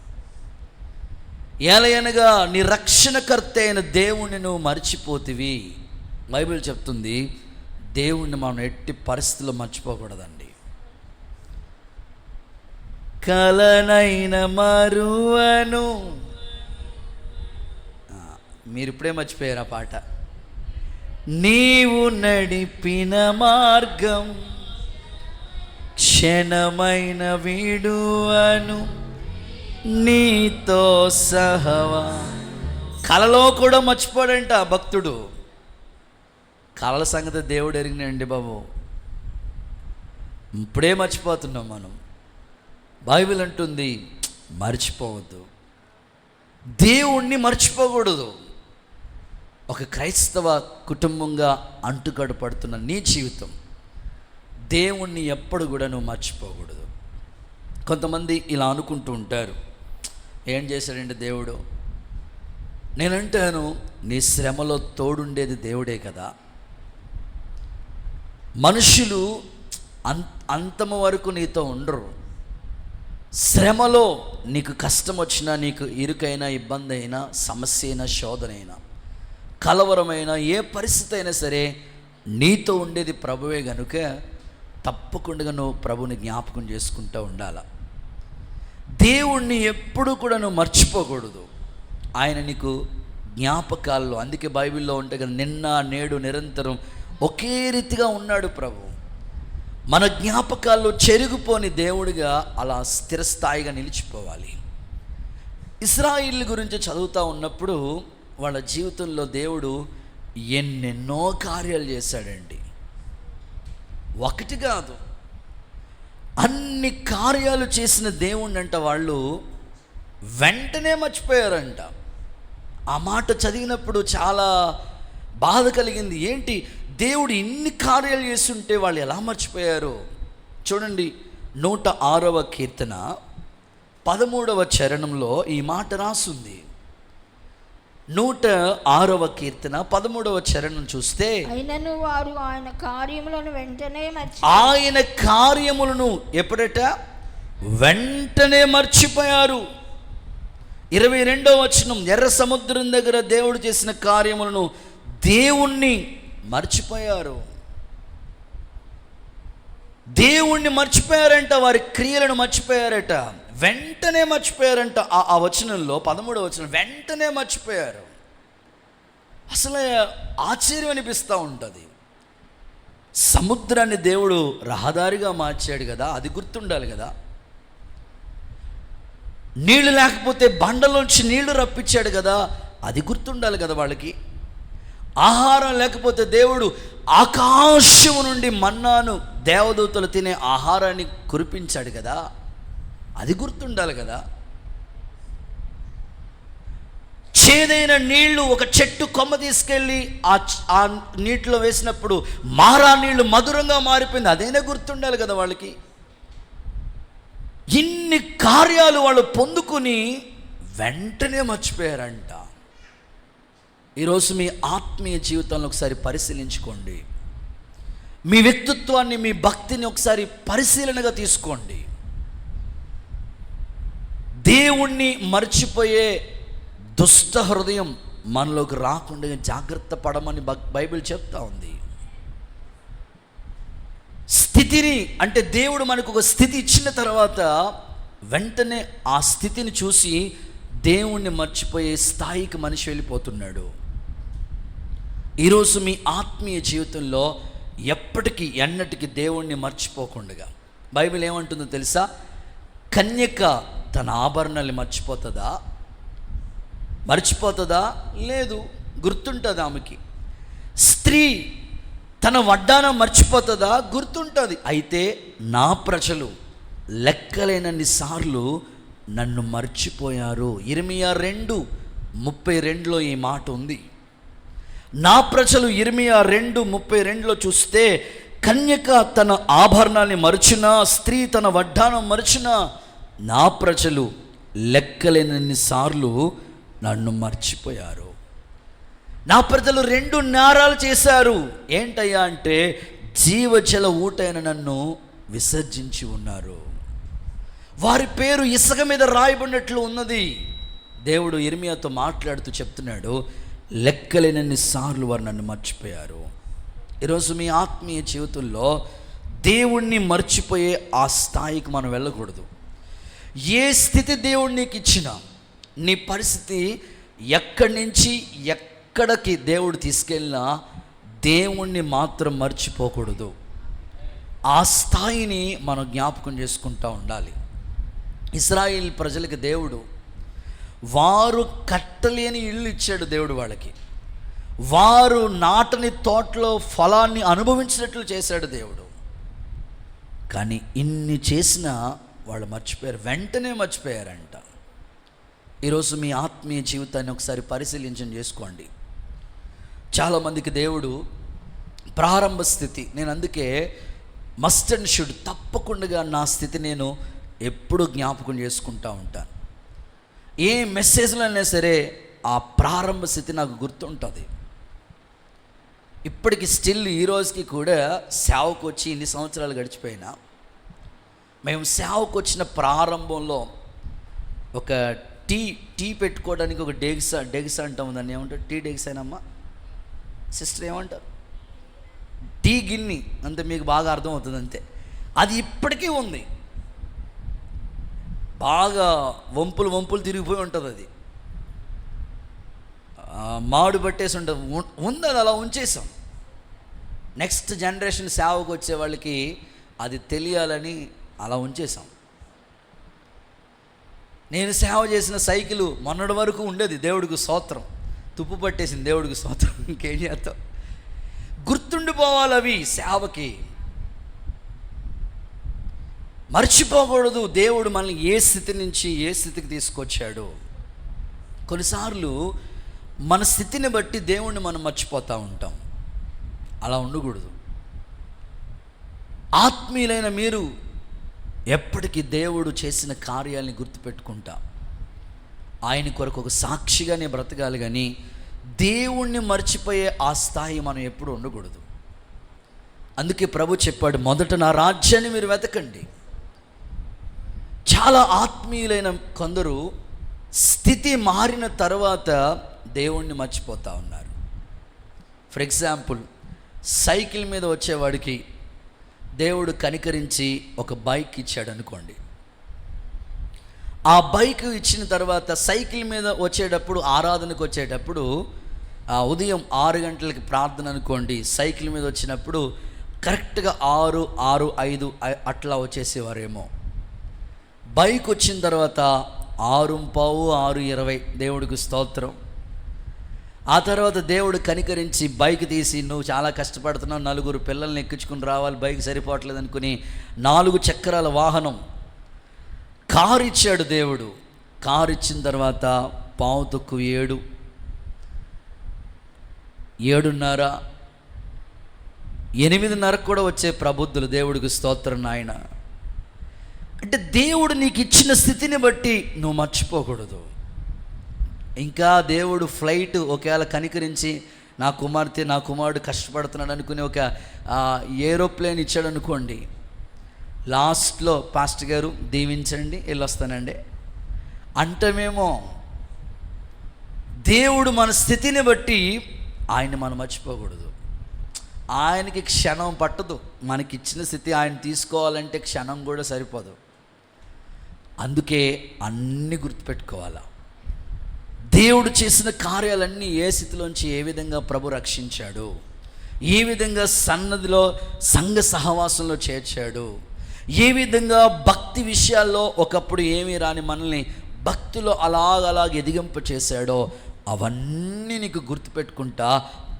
ఏలయనగా నీ రక్షణకర్త అయిన దేవుణ్ణి నువ్వు మర్చిపోతివి. బైబిల్ చెప్తుంది దేవుణ్ణి మనం ఎట్టి పరిస్థితుల్లో మర్చిపోకూడదండి. కలనైన మరువను. మీరు ఇప్పుడే మర్చిపోయారు ఆ పాట. నీవు నడిపిన మార్గం క్షణమైన విడువను నీతో సహవా. కలలో కూడా మర్చిపోడంట భక్తుడు. కలల సంగతి దేవుడు ఎరిగినండి బాబు. ఇప్పుడే మర్చిపోతున్నాం మనం. బైబిల్ అంటుంది మర్చిపోవద్దు, దేవుణ్ణి మర్చిపోకూడదు. ఒక క్రైస్తవ కుటుంబంగా అంటుకడపడుతున్న నీ జీవితం దేవుణ్ణి ఎప్పుడు కూడా నువ్వు మర్చిపోకూడదు. కొంతమంది ఇలా అనుకుంటూ ఉంటారు, ఏం చేశాడండి దేవుడు? నేనంటాను, నీ శ్రమలో తోడుండేది దేవుడే కదా. మనుషులు అంతము వరకు నీతో ఉండరు. శ్రమలో నీకు కష్టం వచ్చినా, నీకు ఇరుకైనా, ఇబ్బంది అయినా, సమస్య అయినా, శోధన అయినా, కలవరమైన ఏ పరిస్థితి అయినా సరే నీతో ఉండేది ప్రభువే గనుక తప్పకుండా నువ్వు ప్రభుని జ్ఞాపకం చేసుకుంటూ ఉండాల. దేవుణ్ణి ఎప్పుడు కూడా నువ్వు మర్చిపోకూడదు. ఆయన నీకు జ్ఞాపకాల్లో, అందుకే బైబిల్లో ఉంటాయి కదా, నిన్న నేడు నిరంతరం ఒకే రీతిగా ఉన్నాడు ప్రభు. మన జ్ఞాపకాల్లో చెరిగిపోని దేవుడిగా అలా స్థిరస్థాయిగా నిలిచిపోవాలి. ఇశ్రాయేలు గురించి చదువుతూ ఉన్నప్పుడు వాళ్ళ జీవితంలో దేవుడు ఎన్నెన్నో కార్యాలు చేశాడండి. ఒకటి కాదు, అన్ని కార్యాలు చేసిన దేవుణ్ణి అంట వాళ్ళు వెంటనే మర్చిపోయారంట. ఆ మాట చదివినప్పుడు చాలా బాధ కలిగింది. ఏంటి, దేవుడు ఇన్ని కార్యాలు చేస్తుంటే వాళ్ళు ఎలా మర్చిపోయారు? చూడండి, 106వ కీర్తన 13వ చరణంలో ఈ మాట రాసుంది. 106వ కీర్తన 13వ చరణం చూస్తే, అయినను వారు ఆయన కార్యములను వెంటనే ఆయన కార్యములను ఎప్పుడట వెంటనే మర్చిపోయారు. 22వ వచనం, ఎర్ర సముద్రం దగ్గర దేవుడు చేసిన కార్యములను దేవుణ్ణి మర్చిపోయారు. దేవుణ్ణి మర్చిపోయారంట, వారి క్రియలను మర్చిపోయారట, వెంటనే మర్చిపోయారంట. ఆ వచనంలో 13వ వచనం, వెంటనే మర్చిపోయారు. అసలు ఆశ్చర్యం అనిపిస్తూ ఉంటుంది. సముద్రాన్ని దేవుడు రహదారిగా మార్చాడు కదా, అది గుర్తుండాలి కదా. నీళ్లు లేకపోతే బండలోంచి నీళ్లు రప్పించాడు కదా, అది గుర్తుండాలి కదా వాళ్ళకి. ఆహారం లేకపోతే దేవుడు ఆకాశం నుండి మన్నాను, దేవదూతలు తినే ఆహారాన్ని కురిపించాడు కదా, అది గుర్తుండాలి కదా. చేదైన నీళ్లు ఒక చెట్టు కొమ్మ తీసుకెళ్ళి ఆ నీటిలో వేసినప్పుడు మారా నీళ్లు మధురంగా మారిపోయింది, అదైనా గుర్తుండాలి కదా వాళ్ళకి. ఇన్ని కార్యాలు వాళ్ళు పొందుకుని వెంటనే మర్చిపోయారంట. ఈరోజు మీ ఆత్మీయ జీవితంలో ఒకసారి పరిశీలించుకోండి. మీ వ్యక్తిత్వాన్ని, మీ భక్తిని ఒకసారి పరిశీలనగా తీసుకోండి. దేవుణ్ణి మర్చిపోయే దుష్ట హృదయం మనలోకి రాకుండా జాగ్రత్త పడమని బైబిల్ చెప్తా ఉంది. స్థితిని, అంటే దేవుడు మనకు ఒక స్థితి ఇచ్చిన తర్వాత వెంటనే ఆ స్థితిని చూసి దేవుణ్ణి మర్చిపోయే స్థాయికి మనిషి వెళ్ళిపోతున్నాడు. ఈరోజు మీ ఆత్మీయ జీవితంలో ఎప్పటికీ ఎన్నటికీ దేవుణ్ణి మర్చిపోకుండా, బైబిల్ ఏమంటుందో తెలుసా? కన్యక తన ఆభరణాన్ని మర్చిపోతుందా? లేదు, గుర్తుంటుంది ఆమెకి. స్త్రీ తన వడ్డానం మర్చిపోతుందా? గుర్తుంటుంది. అయితే నా ప్రజలు లెక్కలేనన్ని సార్లు నన్ను మర్చిపోయారు. ఇర్మియా 2:32లో ఈ మాట ఉంది. నా ప్రజలు ఇర్మియా 2:32లో చూస్తే, కన్యక తన ఆభరణాన్ని మరచినా, స్త్రీ తన వడ్డానం మరచినా, నా ప్రజలు లెక్కలేనన్ని సార్లు నన్ను మర్చిపోయారు. నా ప్రజలు 2 నేరాలు చేశారు. ఏంటయ్యా అంటే, జీవజల ఊటైన నన్ను విసర్జించి ఉన్నారు. వారి పేరు ఇసుక మీద రాయబడినట్లు ఉన్నది. దేవుడు ఇర్మియాతో మాట్లాడుతూ చెప్తున్నాడు, లెక్కలేనన్ని సార్లు వారు నన్ను మర్చిపోయారు. ఈరోజు మీ ఆత్మీయ జీవితంలో దేవుణ్ణి మర్చిపోయే ఆ స్థాయికి మనం వెళ్ళకూడదు. ఏ స్థితి దేవుడు నీకు ఇచ్చినా, నీ పరిస్థితి ఎక్కడి నుంచి ఎక్కడికి దేవుడు తీసుకెళ్ళినా, దేవుణ్ణి మాత్రం మర్చిపోకూడదు. ఆ స్థాయిని మనం జ్ఞాపకం చేసుకుంటూ ఉండాలి. ఇశ్రాయేల్ ప్రజలకి దేవుడు, వారు కట్టలేని ఇల్లు ఇచ్చాడు దేవుడు వాళ్ళకి. వారు నాటని తోటలో ఫలాన్ని అనుభవించినట్లు చేశాడు దేవుడు. కానీ ఇన్ని చేసినా వాళ్ళు మర్చిపోయారు, వెంటనే మర్చిపోయారంట. ఈరోజు మీ ఆత్మీయ జీవితాన్ని ఒకసారి పరిశీలించని చేసుకోండి. చాలామందికి దేవుడు ప్రారంభ స్థితి, నేను అందుకే మస్ట్ అండ్ షుడ్, తప్పకుండా నా స్థితి నేను ఎప్పుడు జ్ఞాపకం చేసుకుంటూ ఉంటాను. ఏ మెసేజ్లో అయినా సరే ఆ ప్రారంభ స్థితి నాకు గుర్తుంటుంది. ఇప్పటికి స్టిల్ ఈ రోజుకి కూడా సేవకు వచ్చి ఇన్ని సంవత్సరాలు గడిచిపోయినా, మేము సేవకు వచ్చిన ప్రారంభంలో ఒక టీ పెట్టుకోవడానికి ఒక డెగ్సా అంటాం, దాన్ని ఏమంటారు? టీ డెగ్సానమ్మా సిస్టర్, ఏమంటారు? టీ గిన్నె, అంతే, మీకు బాగా అర్థమవుతుంది అంతే. అది ఇప్పటికీ ఉంది, బాగా వంపులు తిరిగిపోయి ఉంటుంది. అది మాడు పట్టేసి ఉంటుంది, ఉంది, అది అలా ఉంచేసాం. నెక్స్ట్ జనరేషన్ సేవకు వచ్చే వాళ్ళకి అది తెలియాలని అలా ఉంచేసాం. నేను సేవ చేసిన సైకిల్ మొన్నటి వరకు ఉండేది, దేవుడికి స్తోత్రం, తుప్పు పట్టేసింది, దేవుడికి స్తోత్రం, ఇంకేం చేస్తాం. గుర్తుండిపోవాలి అవి సేవకి. మర్చిపోకూడదు దేవుడు మనల్ని ఏ స్థితి నుంచి ఏ స్థితికి తీసుకొచ్చాడు. కొన్నిసార్లు మన స్థితిని బట్టి దేవుణ్ణి మనం మర్చిపోతూ ఉంటాం. అలా ఉండకూడదు. ఆత్మీయులైన మీరు ఎప్పటికీ దేవుడు చేసిన కార్యాలని గుర్తుపెట్టుకుంటా, ఆయన కొరకు ఒక సాక్షిగానే బ్రతకాలి. కానీ దేవుణ్ణి మర్చిపోయే ఆ స్థాయి మనం ఎప్పుడు ఉండకూడదు. అందుకే ప్రభు చెప్పాడు, మొదట నా రాజ్యాన్ని మీరు వెతకండి. చాలా ఆత్మీయులైన కొందరు స్థితి మారిన తర్వాత దేవుణ్ణి మర్చిపోతూ ఉన్నారు. ఫర్ ఎగ్జాంపుల్, సైకిల్ మీద వచ్చేవాడికి దేవుడు కనికరించి ఒక బైక్ ఇచ్చాడు అనుకోండి. ఆ బైక్ ఇచ్చిన తర్వాత సైకిల్ మీద వచ్చేటప్పుడు, ఆరాధనకు వచ్చేటప్పుడు, ఉదయం 6 గంటలకి ప్రార్థన అనుకోండి, సైకిల్ మీద వచ్చినప్పుడు కరెక్ట్గా 6:05 అట్లా వచ్చేసేవారేమో. బైక్ వచ్చిన తర్వాత 6:15, 6:20. దేవుడికి స్తోత్రం. ఆ తర్వాత దేవుడు కనికరించి బైక్ తీసి, నువ్వు చాలా కష్టపడుతున్నావు, 4 పిల్లల్ని ఎక్కించుకుని రావాలి, బైక్ సరిపోవట్లేదు అనుకుని 4 చక్రాల వాహనం కారు ఇచ్చాడు దేవుడు. కారు ఇచ్చిన తర్వాత 7:15, 7:30, 8:30 కూడా వచ్చే ప్రబుద్ధులు. దేవుడికి స్తోత్రం నాయన. అంటే దేవుడు నీకు ఇచ్చిన స్థితిని బట్టి నువ్వు మర్చిపోకూడదు. ఇంకా దేవుడు ఫ్లైట్ ఒకవేళ కనికరించి నా కుమార్తె నా కుమారుడు కష్టపడుతున్నాడు అనుకుని ఒక ఏరోప్లేన్ ఇచ్చాడు అనుకోండి, లాస్ట్లో పాస్టర్ గారు దీవించండి వెళ్ళొస్తానండి అంటమేమో. దేవుడు మన స్థితిని బట్టి ఆయన మనం మర్చిపోకూడదు. ఆయనకి క్షణం పట్టదు. మనకి ఇచ్చిన స్థితి ఆయన తీసుకోవాలంటే క్షణం కూడా సరిపోదు. అందుకే అన్నీ గుర్తుపెట్టుకోవాలా. దేవుడు చేసిన కార్యాలన్నీ ఏ స్థితిలోంచి ఏ విధంగా ప్రభు రక్షించాడు, ఏ విధంగా సన్నదిలో సంఘ సహవాసంలో చేర్చాడు, ఏ విధంగా భక్తి విషయాల్లో ఒకప్పుడు ఏమీ రాని మనల్ని భక్తిలో అలాగ ఎదిగింప చేశాడో అవన్నీ నీకు గుర్తుపెట్టుకుంటా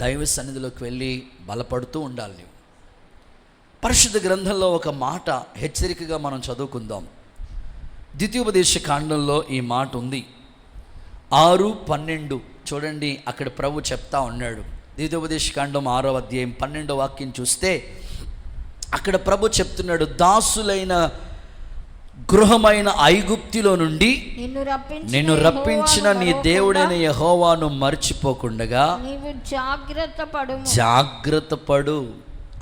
దైవ సన్నిధిలోకి వెళ్ళి బలపడుతూ ఉండాలి నీవు. పరిశుద్ధ గ్రంథంలో ఒక మాట హెచ్చరికగా మనం చదువుకుందాం. ద్వితీయోపదేశ కాండంలో ఈ మాట ఉంది, 6:12. చూడండి, అక్కడ ప్రభు చెప్తా ఉన్నాడు. ద్వితీయోపదేశ కాండం 6వ అధ్యాయం 12వ వాక్యం చూస్తే అక్కడ ప్రభు చెప్తున్నాడు, దాసులైన గృహమైన ఐగుప్తిలో నుండి నిన్ను రప్పించిన నీ దేవుడైన యెహోవాను మర్చిపోకుండగా జాగ్రత్త పడు.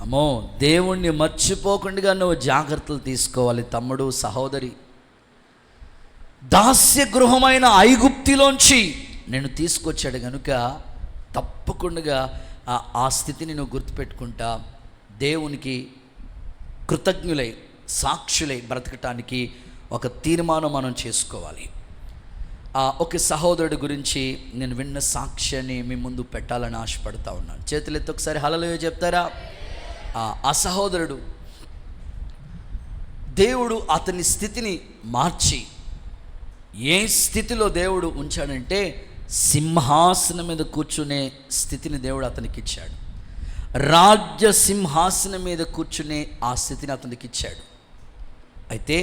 అమ్మో, దేవుణ్ణి మర్చిపోకుండా నువ్వు జాగ్రత్తలు తీసుకోవాలి తమ్ముడు, సహోదరి. దాస్య గృహమైన ఐగుప్తిలోంచి నేను తీసుకొచ్చాడు కనుక తప్పకుండా ఆ స్థితిని నువ్వు గుర్తుపెట్టుకుంటా దేవునికి కృతజ్ఞులై సాక్షులై బ్రతకటానికి ఒక తీర్మానం మనం చేసుకోవాలి. ఒక సహోదరుడి గురించి నేను విన్న సాక్ష్యాన్ని మీ ముందు పెట్టాలని ఆశపడతా ఉన్నాను. చేతులెత్తి ఒకసారి హల్లెలూయా చెప్తారా? ఆ సహోదరుడు, దేవుడు అతని స్థితిని మార్చి ఏ స్థితిలో దేవుడు ఉంచాడంటే సింహాసనం మీద కూర్చునే స్థితిని దేవుడు అతనికి ఇచ్చాడు. రాజ్య సింహాసనం మీద కూర్చునే ఆ స్థితిని అతనికి ఇచ్చాడు. అయితే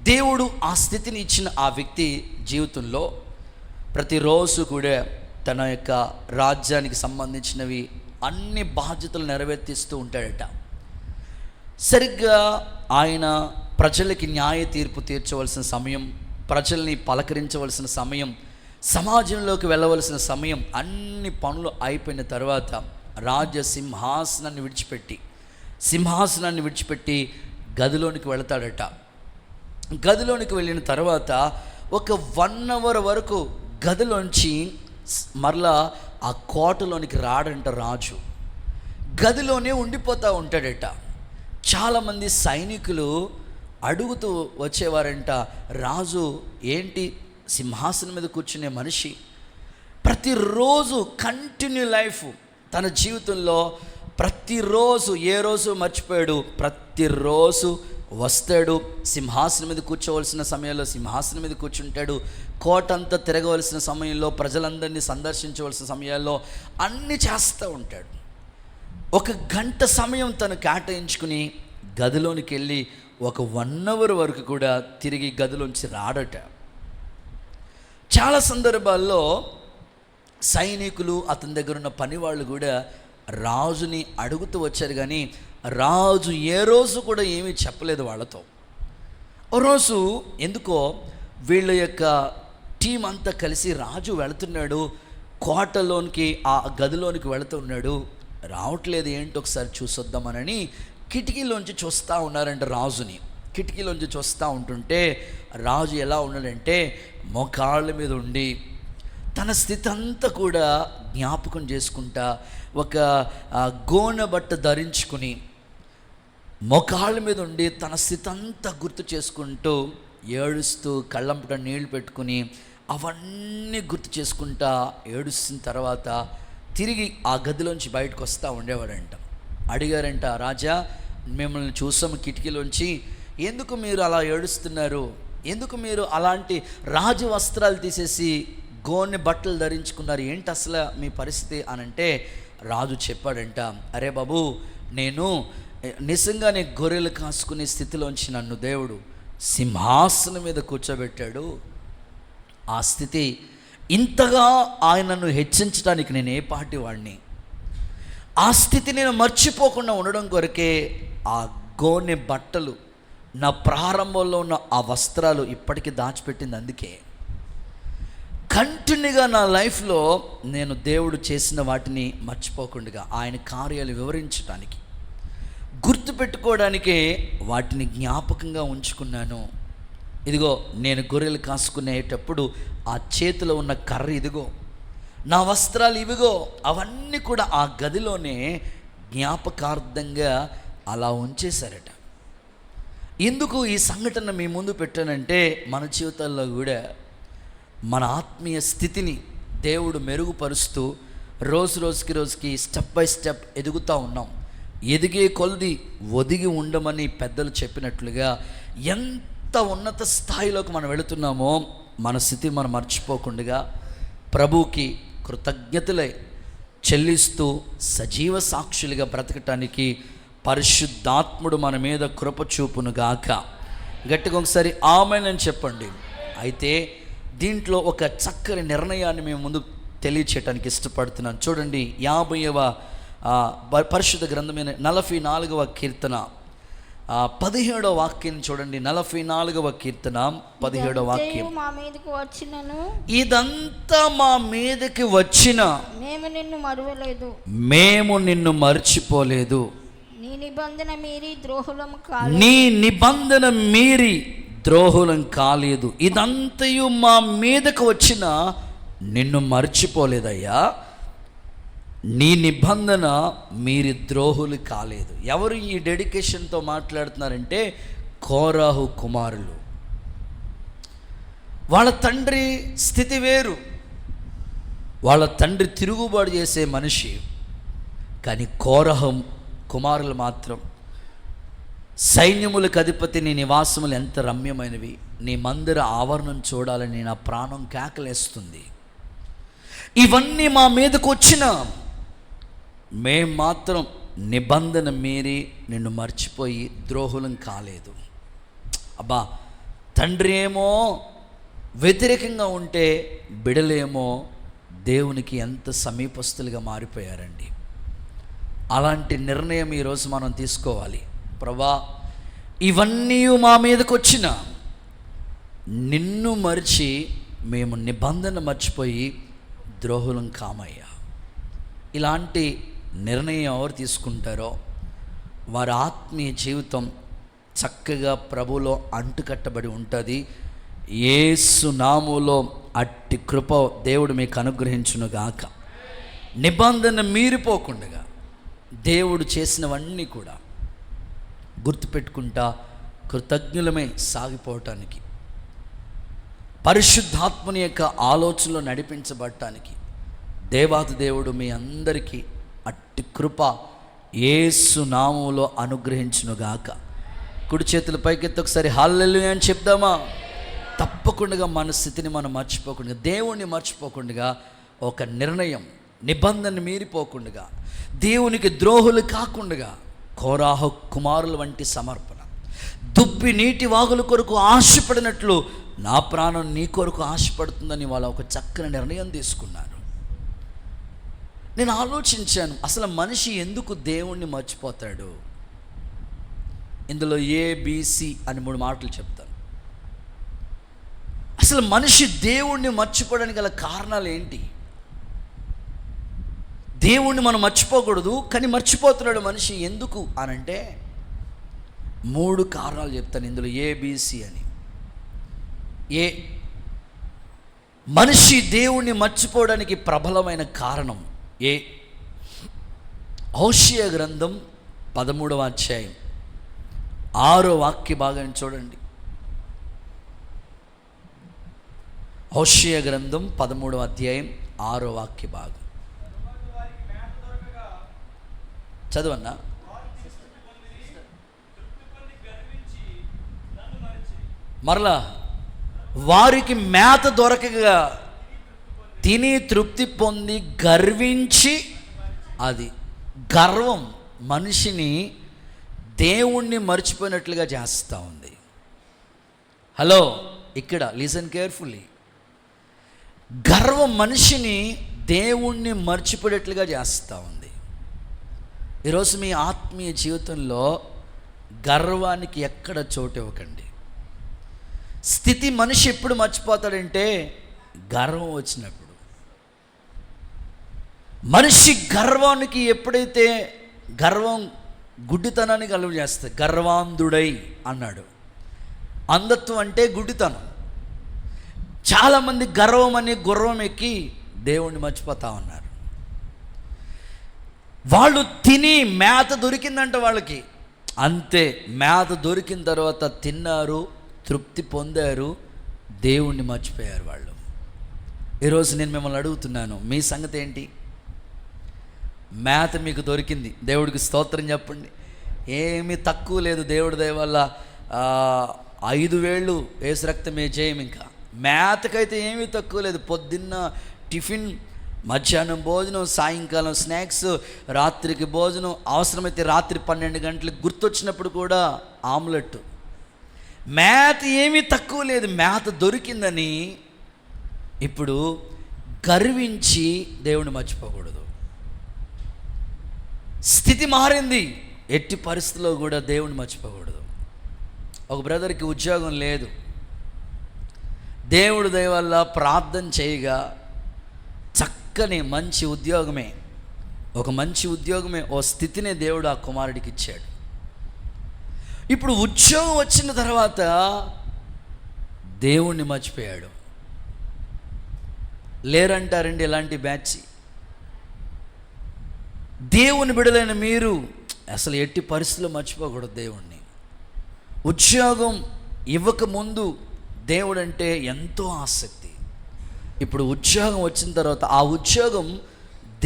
దేవుడు ఆ స్థితిని ఇచ్చిన ఆ వ్యక్తి జీవితంలో ప్రతిరోజు కూడా తన యొక్క రాజ్యానికి సంబంధించినవి అన్ని బాధ్యతలు నెరవేర్తిస్తూ ఉంటాడట. సరిగ్గా ఆయన ప్రజలకి న్యాయ తీర్పు తీర్చవలసిన సమయం, ప్రజల్ని పలకరించవలసిన సమయం, సమాజంలోకి వెళ్ళవలసిన సమయం, అన్ని పనులు అయిపోయిన తర్వాత రాజ్య సింహాసనాన్ని విడిచిపెట్టి గదిలోనికి వెళతాడట. గదిలోనికి వెళ్ళిన తర్వాత ఒక 1 అవర్ వరకు గదిలోంచి మరలా ఆ కోటలోనికి రాడంట రాజు. గదిలోనే ఉండిపోతూ ఉంటాడట. చాలామంది సైనికులు అడుగుతూ వచ్చేవారంట, రాజు ఏంటి సింహాసనం మీద కూర్చునే మనిషి ప్రతిరోజు కంటిన్యూ లైఫ్ తన జీవితంలో ప్రతిరోజు ఏ రోజు మర్చిపోయాడు, ప్రతిరోజు వస్తాడు, సింహాసనం మీద కూర్చోవలసిన సమయంలో సింహాసనం మీద కూర్చుంటాడు, కోట అంతా తిరగవలసిన సమయంలో ప్రజలందరినీ సందర్శించవలసిన సమయాల్లో అన్నీ చేస్తూ ఉంటాడు. 1 గంట సమయం తను కేటాయించుకుని గదిలోనికి వెళ్ళి ఒక 1 అవర్ వరకు కూడా తిరిగి గదిలోంచి రాడట. చాలా సందర్భాల్లో సైనికులు అతని దగ్గర ఉన్న పనివాళ్ళు కూడా రాజుని అడుగుతూ వచ్చారు, కానీ రాజు ఏ రోజు కూడా ఏమీ చెప్పలేదు వాళ్ళతో. ఓ రోజు ఎందుకో వీళ్ళ యొక్క టీం అంతా కలిసి రాజు వెళుతున్నాడు, కోటలోనికి ఆ గదిలోనికి వెళుతున్నాడు, రావట్లేదు ఏంటి ఒకసారి చూసొద్దామనని కిటికీలోంచి చూస్తూ ఉన్నారంట రాజుని. కిటికీలోంచి చూస్తూ ఉంటుంటే రాజు ఎలా ఉన్నాడంటే మోకాళ్ళ మీద ఉండి తన స్థితి అంతా కూడా జ్ఞాపకం చేసుకుంటా ఒక గోనె బట్ట ధరించుకుని మోకాళ్ళ మీద ఉండి తన స్థితి అంతా గుర్తు చేసుకుంటూ ఏడుస్తూ కళ్ళంపట నీళ్లు పెట్టుకుని అవన్నీ గుర్తు చేసుకుంటా ఏడుస్తున్న తర్వాత తిరిగి ఆ గదిలోంచి బయటకు వస్తూ ఉండేవాడంట. అడిగారంట, రాజా మిమ్మల్ని చూసాము కిటికీలోంచి, ఎందుకు మీరు అలా ఏడుస్తున్నారు ఎందుకు మీరు అలాంటి రాజు వస్త్రాలు తీసేసి గోనె బట్టలు ధరించుకున్నారు, ఏంటి అసలు మీ పరిస్థితి అని అంటే రాజు చెప్పాడంట, అరే బాబు, నేను నిజంగానే గొర్రెలు కాసుకునే స్థితిలోంచి నన్ను దేవుడు సింహాసనం మీద కూర్చోబెట్టాడు. ఆ స్థితి ఇంతగా ఆయనను హెచ్చించడానికి నేను ఏ పాటి వాడిని, ఆ స్థితి నేను మర్చిపోకుండా ఉండడం కొరకే ఆ గోనె బట్టలు, నా ప్రారంభంలో ఉన్న ఆ వస్త్రాలు ఇప్పటికీ దాచిపెట్టింది. అందుకే కంటిన్యూగా నా లైఫ్లో నేను దేవుడు చేసిన వాటిని మర్చిపోకుండా, ఆయన కార్యాలు వివరించడానికి, గుర్తుపెట్టుకోవడానికే వాటిని జ్ఞాపకంగా ఉంచుకున్నాను. ఇదిగో నేను గొర్రెలు కాసుకునేటప్పుడు ఆ చేతిలో ఉన్న కర్ర ఇదిగో, నా వస్త్రాలు ఇవిగో, అవన్నీ కూడా ఆ గదిలోనే జ్ఞాపకార్థంగా అలా ఉంచేశారట. ఎందుకు ఈ సంఘటన మీ ముందు పెట్టానంటే, మన జీవితాల్లో కూడా మన ఆత్మీయ స్థితిని దేవుడు మెరుగుపరుస్తూ రోజుకి స్టెప్ బై స్టెప్ ఎదుగుతూ ఉన్నాం. ఎదిగే కొలది ఒదిగి ఉండమని పెద్దలు చెప్పినట్లుగా ఎంత ఉన్నత స్థాయిలోకి మనం వెళుతున్నామో మన స్థితిని మనం మర్చిపోకుండా ప్రభువుకి కృతజ్ఞతలై చెల్లిస్తూ సజీవ సాక్షులుగా బ్రతకటానికి పరిశుద్ధాత్ముడు మన మీద కృప చూపునుగాక. గట్టిగా ఒకసారి ఆమేన్ అని చెప్పండి. అయితే దీంట్లో ఒక చక్కని నిర్ణయాన్ని మేము ముందు తెలియచేయడానికి ఇష్టపడుతున్నాను. చూడండి, 50వ పరిశుద్ధ గ్రంథమైన 44వ కీర్తన 17వ వాక్యం చూడండి. 44వ కీర్తన 17వ వాక్యం, ఇదంతా మా మీదకి వచ్చిన మేము నిన్ను మర్చిపోలేదు, నీ నిబంధన మీరి ద్రోహులం కాలేదు. ఇదంతయు మా మీదకు వచ్చిన నిన్ను మర్చిపోలేదయ్యా, నీ నిబంధన మీరి ద్రోహులు కాలేదు. ఎవరు ఈ డెడికేషన్తో మాట్లాడుతున్నారంటే కోరాహు కుమారులు. వాళ్ళ తండ్రి స్థితి వేరు, వాళ్ళ తండ్రి తిరుగుబాటు చేసే మనిషి. కానీ కోరహు కుమారులు మాత్రం, సైన్యములకు అధిపతి నీ నివాసములు ఎంత రమ్యమైనవి, నీ మందిర ఆవరణం చూడాలని నా ప్రాణం కేకలేస్తుంది. ఇవన్నీ మా మీదకు వచ్చిన మేం మాత్రం నిబంధన మీరి నిన్ను మర్చిపోయి ద్రోహులం కాలేదు. అబ్బా, తండ్రి ఏమో వ్యతిరేకంగా ఉంటే బిడలేమో దేవునికి ఎంత సమీపస్తులుగా మారిపోయారండి. అలాంటి నిర్ణయం ఈరోజు మనం తీసుకోవాలి. ప్రభా, ఇవన్నీ మా మీదకి వచ్చిన నిన్ను మరిచి మేము నిబంధన మర్చిపోయి ద్రోహులం కామయ్యా. ఇలాంటి నిర్ణయం ఎవరు తీసుకుంటారో వారి ఆత్మీయ జీవితం చక్కగా ప్రభులో అంటుకట్టబడి ఉంటుంది. యేసు నామములో అట్టి కృప దేవుడు మీకు అనుగ్రహించునుగాక. నిబంధన మీరిపోకుండా దేవుడు చేసినవన్నీ కూడా గుర్తుపెట్టుకుంటా కృతజ్ఞులమై సాగిపోవటానికి, పరిశుద్ధాత్మని యొక్క ఆలోచనలో నడిపించబడటానికి దేవాది దేవుడు మీ అందరికీ అట్టి కృప యేసు నామములో అనుగ్రహించునుగాక. కుడి చేతుల పైకెత్తి ఒకసారి హల్లెలూయా అని చెప్దామా? తప్పకుండా మన స్థితిని మనం మర్చిపోకుండా, దేవుణ్ణి మర్చిపోకుండా ఒక నిర్ణయం, నిబంధన మీరిపోకుండా, దేవునికి ద్రోహులు కాకుండా కోరాహు కుమారుల వంటి సమర్పణ, దుప్పి నీటి వాగుల కొరకు ఆశపడినట్లు నా ప్రాణం నీ కొరకు ఆశపడుతుందని వాళ్ళ ఒక చక్కని నిర్ణయం తీసుకున్నారు. నేను ఆలోచించాను, అసలు మనిషి ఎందుకు దేవుణ్ణి మర్చిపోతాడు? ఇందులో ఏబిసి అని 3 మాటలు చెప్తాను. అసలు మనిషి దేవుణ్ణి మర్చిపోవడానికి గల కారణాలు ఏంటి? దేవుణ్ణి మనం మర్చిపోకూడదు, కానీ మర్చిపోతున్నాడు మనిషి ఎందుకు అనంటే 3 కారణాలు చెప్తాను ఇందులో ఏబిసి అని. మనిషి దేవుణ్ణి మర్చిపోవడానికి ప్రబలమైన కారణం హోషేయ గ్రంథం 13వ అధ్యాయం 6వ వాక్య భాగాన్ని చూడండి. హోషేయ గ్రంథం 13వ అధ్యాయం 6వ వాక్య భాగం చదవన్నా. మరలా వారికి మేత దొరకగా తిని తృప్తి పొంది గర్వించి, అది గర్వం మనిషిని దేవుణ్ణి మర్చిపోయినట్లుగా చేస్తూ ఉంది. హలో, ఇక్కడ లిసన్ కేర్ఫుల్లీ. గర్వం మనిషిని దేవుణ్ణి మర్చిపోయేట్లుగా చేస్తూ ఉంది. ఈరోజు మీ ఆత్మీయ జీవితంలో గర్వానికి ఎక్కడ చోటు ఇవ్వకండి. స్థితి మనిషి ఎప్పుడు మర్చిపోతాడంటే గర్వం వచ్చినప్పుడు. మనిషి గర్వానికి ఎప్పుడైతే గర్వం గుడ్డితనాన్ని కలుగు చేస్తుంది. గర్వాంధుడై అన్నాడు. అంధత్వం అంటే గుడ్డితనం. చాలామంది గర్వం అని గుర్రం ఎక్కి దేవుణ్ణి మర్చిపోతా ఉన్నారు. వాళ్ళు తిని మేత దొరికిందంట వాళ్ళకి, అంతే. మేత దొరికిన తర్వాత తిన్నారు, తృప్తి పొందారు, దేవుణ్ణి మర్చిపోయారు వాళ్ళు. ఈరోజు నేను మిమ్మల్ని అడుగుతున్నాను, మీ సంగతి ఏంటి? మేత మీకు దొరికింది, దేవుడికి స్తోత్రం చెప్పండి. ఏమీ తక్కువ లేదు, దేవుడి దయ వల్ల 5 వేళ్ళు ఏసు రక్తమే జయం. ఇంకా మేతకైతే ఏమీ తక్కువ లేదు. పొద్దున్న టిఫిన్, మధ్యాహ్నం భోజనం, సాయంకాలం స్నాక్స్, రాత్రికి భోజనం, అవసరమైతే రాత్రి 12 గంటలకు గుర్తొచ్చినప్పుడు కూడా ఆమ్లెట్. మేత ఏమీ తక్కువ లేదు. మేత దొరికిందని ఇప్పుడు గర్వించి దేవుని మర్చిపోకూడదు. స్థితి మారింది, ఎట్టి పరిస్థితుల్లో కూడా దేవుని మర్చిపోకూడదు. ఒక బ్రదర్కి ఉద్యోగం లేదు. దేవుడి దయ వల్ల ప్రార్థన చేయగా చక్కని మంచి ఉద్యోగమే, ఒక మంచి ఉద్యోగమే, ఓ స్థితినే దేవుడు ఆ కుమారుడికి ఇచ్చాడు. ఇప్పుడు ఉద్యోగం వచ్చిన తర్వాత దేవుణ్ణి మర్చిపోయాడు. లేరంటారండి ఇలాంటి బ్యాచ్. దేవుని బిడలైన మీరు అసలు ఎట్టి పరిస్థితుల్లో మర్చిపోకూడదు దేవుణ్ణి. ఉద్యోగం ఇవ్వకముందు దేవుడు అంటే ఎంతో ఆసక్తి. ఇప్పుడు ఉద్యోగం వచ్చిన తర్వాత ఆ ఉద్యోగం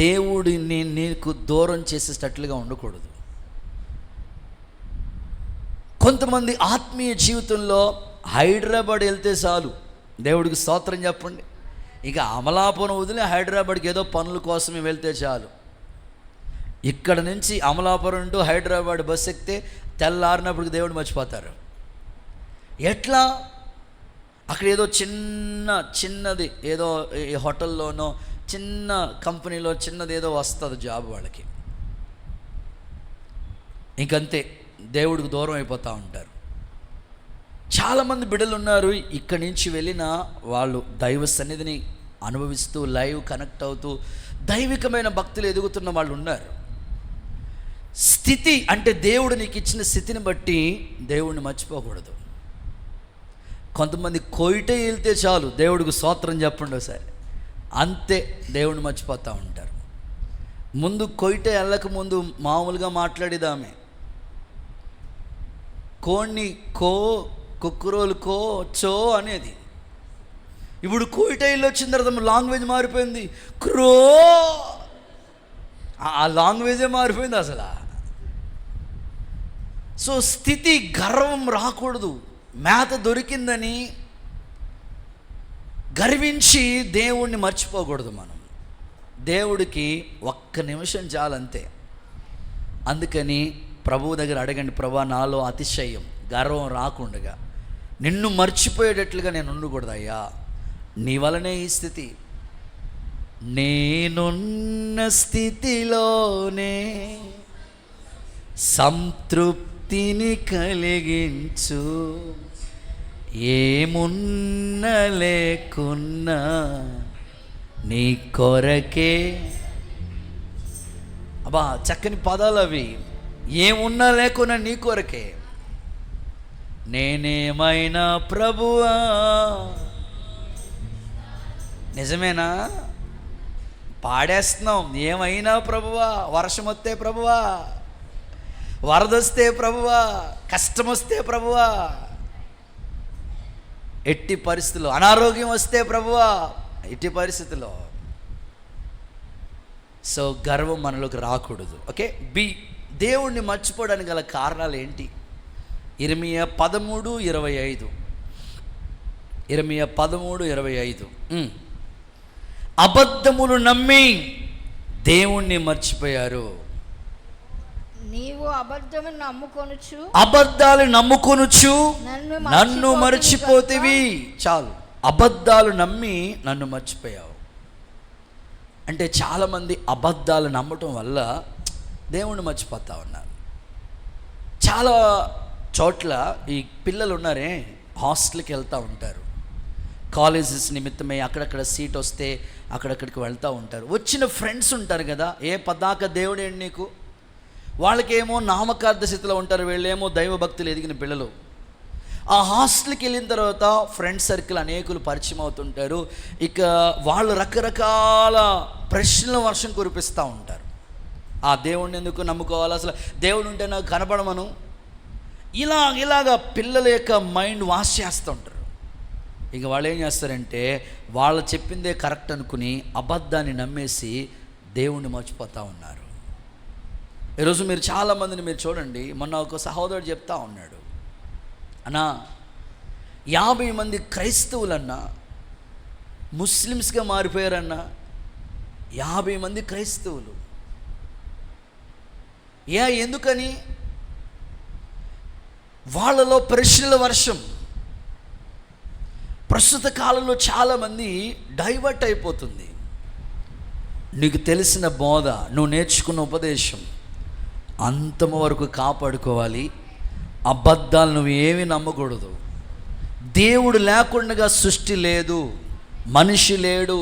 దేవుడిని నీకు దూరం చేసేటట్లుగా ఉండకూడదు. కొంతమంది ఆత్మీయ జీవితంలో హైదరాబాద్ వెళ్తే చాలు, దేవుడికి స్తోత్రం చెప్పండి. ఇక అమలాపురం వదిలి హైదరాబాద్కి ఏదో పనుల కోసమే వెళ్తే చాలు. ఇక్కడ నుంచి అమలాపురం టు హైదరాబాద్ బస్సు ఎక్కితే తెల్లారినప్పటికి దేవుడు మర్చిపోతారు. ఎట్లా? అక్కడ ఏదో చిన్నది ఏదో హోటల్లోనో చిన్న కంపెనీలో చిన్నది ఏదో వస్తుంది జాబ్ వాళ్ళకి, ఇంకంతే దేవుడికి దూరం అయిపోతూ ఉంటారు. చాలామంది బిడ్డలు ఉన్నారు, ఇక్కడి నుంచి వెళ్ళిన వాళ్ళు దైవ సన్నిధిని అనుభవిస్తూ లైవ్ కనెక్ట్ అవుతూ దైవికమైన భక్తులు ఎదుగుతున్న వాళ్ళు ఉన్నారు. స్థితి అంటే దేవుడు నీకు ఇచ్చిన స్థితిని బట్టి దేవుడిని మర్చిపోకూడదు. కొంతమంది కోయిటే వెళ్తే చాలు, దేవుడికి స్తోత్రం చెప్పండి ఒకసారి, అంతే దేవుడిని మర్చిపోతూ ఉంటారు. ముందు కోయిటే వెళ్ళక ముందు మామూలుగా మాట్లాడేదామే, కోడిని కో, కుక్కురోలు కో, చో అనేది. ఇప్పుడు కోయిట ఇల్లు వచ్చిన తర్వాత లాంగ్వేజ్ మారిపోయింది, క్రో, ఆ లాంగ్వేజే మారిపోయింది అసలు. సో స్థితి గర్వం రాకూడదు. మేత దొరికిందని గర్వించి దేవుణ్ణి మర్చిపోకూడదు. మనం దేవుడికి 1 నిమిషం చాలంతే. అందుకని ప్రభువు దగ్గర అడగండి, ప్రభువా నాలో అతిశయం గర్వం రాకుండా నిన్ను మర్చిపోయేటట్లుగా నేను ఉండకూడదు అయ్యా, నీ వలనే ఈ స్థితి. నేనున్న స్థితిలోనే సంతృప్తిని కలిగించు, ఏమున్నా లేకున్నా నీ కొరకే. అబ్బా చక్కని పదాలు అవి. ఏమున్నా లేకున్నా నీ కొరకే. నేనేమైనా ప్రభువా, నిజమేనా? పాడేస్తున్నాం, ఏమైనా ప్రభువా, వర్షం వస్తే ప్రభువా, వరదొస్తే ప్రభువా, కష్టం వస్తే ప్రభువా, ఎట్టి పరిస్థితుల్లో అనారోగ్యం వస్తే ప్రభువా, ఎట్టి పరిస్థితుల్లో. సో గర్వం మనలోకి రాకూడదు. ఓకే, బి, దేవుణ్ణి మర్చిపోవడానికి గల కారణాలు ఏంటి? ఇర్మియా 13:25. ఇర్మీయా 13:25. అబద్ధములు నమ్మి దేవుణ్ణి మర్చిపోయారు. నీవు అబద్ధమును నమ్ముకొనుచు, అబద్ధాలు నమ్ముకొనుచు నన్ను మర్చిపోతివి. చాలు, అబద్ధాలు నమ్మి నన్ను మర్చిపోయావు. అంటే చాలామంది అబద్ధాలు నమ్మటం వల్ల దేవుణ్ణి మర్చిపోతా ఉన్నారు. చాలా చోట్ల ఈ పిల్లలు ఉన్నారే, హాస్టల్కి వెళ్తూ ఉంటారు, కాలేజెస్ నిమిత్తమై అక్కడక్కడ సీట్ వస్తే అక్కడక్కడికి వెళ్తూ ఉంటారు. వచ్చిన ఫ్రెండ్స్ ఉంటారు కదా, ఏ పదాక దేవుడేంటి నీకు, వాళ్ళకేమో నామకార్థ స్థితిలో ఉంటారు, వీళ్ళేమో దైవభక్తులు ఎదిగిన పిల్లలు. ఆ హాస్టల్కి వెళ్ళిన తర్వాత ఫ్రెండ్ సర్కిల్ అనేకులు పరిచయం అవుతుంటారు. ఇక వాళ్ళు రకరకాల ప్రశ్నల వర్షం కురిపిస్తూ ఉంటారు. ఆ దేవుడిని ఎందుకు నమ్ముకోవాలి, అసలు దేవుడు ఉంటే నాకు కనపడమను, ఇలాగా పిల్లల యొక్క మైండ్ వాష్ చేస్తూ ఉంటారు. ఇక వాళ్ళు ఏం చేస్తారంటే వాళ్ళు చెప్పిందే కరెక్ట్ అనుకుని అబద్ధాన్ని నమ్మేసి దేవుణ్ణి మర్చిపోతూ ఉన్నారు. ఈరోజు మీరు చాలామందిని మీరు చూడండి. మొన్న ఒక సహోదరుడు చెప్తా ఉన్నాడు, అన్నా 50 మంది క్రైస్తవులన్నా ముస్లిమ్స్గా మారిపోయారన్నా. 50 మంది క్రైస్తవులు. ఎందుకని? వాళ్ళలో ప్రశ్నల వర్షం. ప్రస్తుత కాలంలో చాలామంది డైవర్ట్ అయిపోతుంది. నీకు తెలిసిన బోధ, నువ్వు నేర్చుకున్న ఉపదేశం అంతము వరకు కాపాడుకోవాలి. అబద్ధాలు నువ్వు ఏమీ నమ్మకూడదు. దేవుడు లేకుండా సృష్టి లేదు, మనిషి లేడు,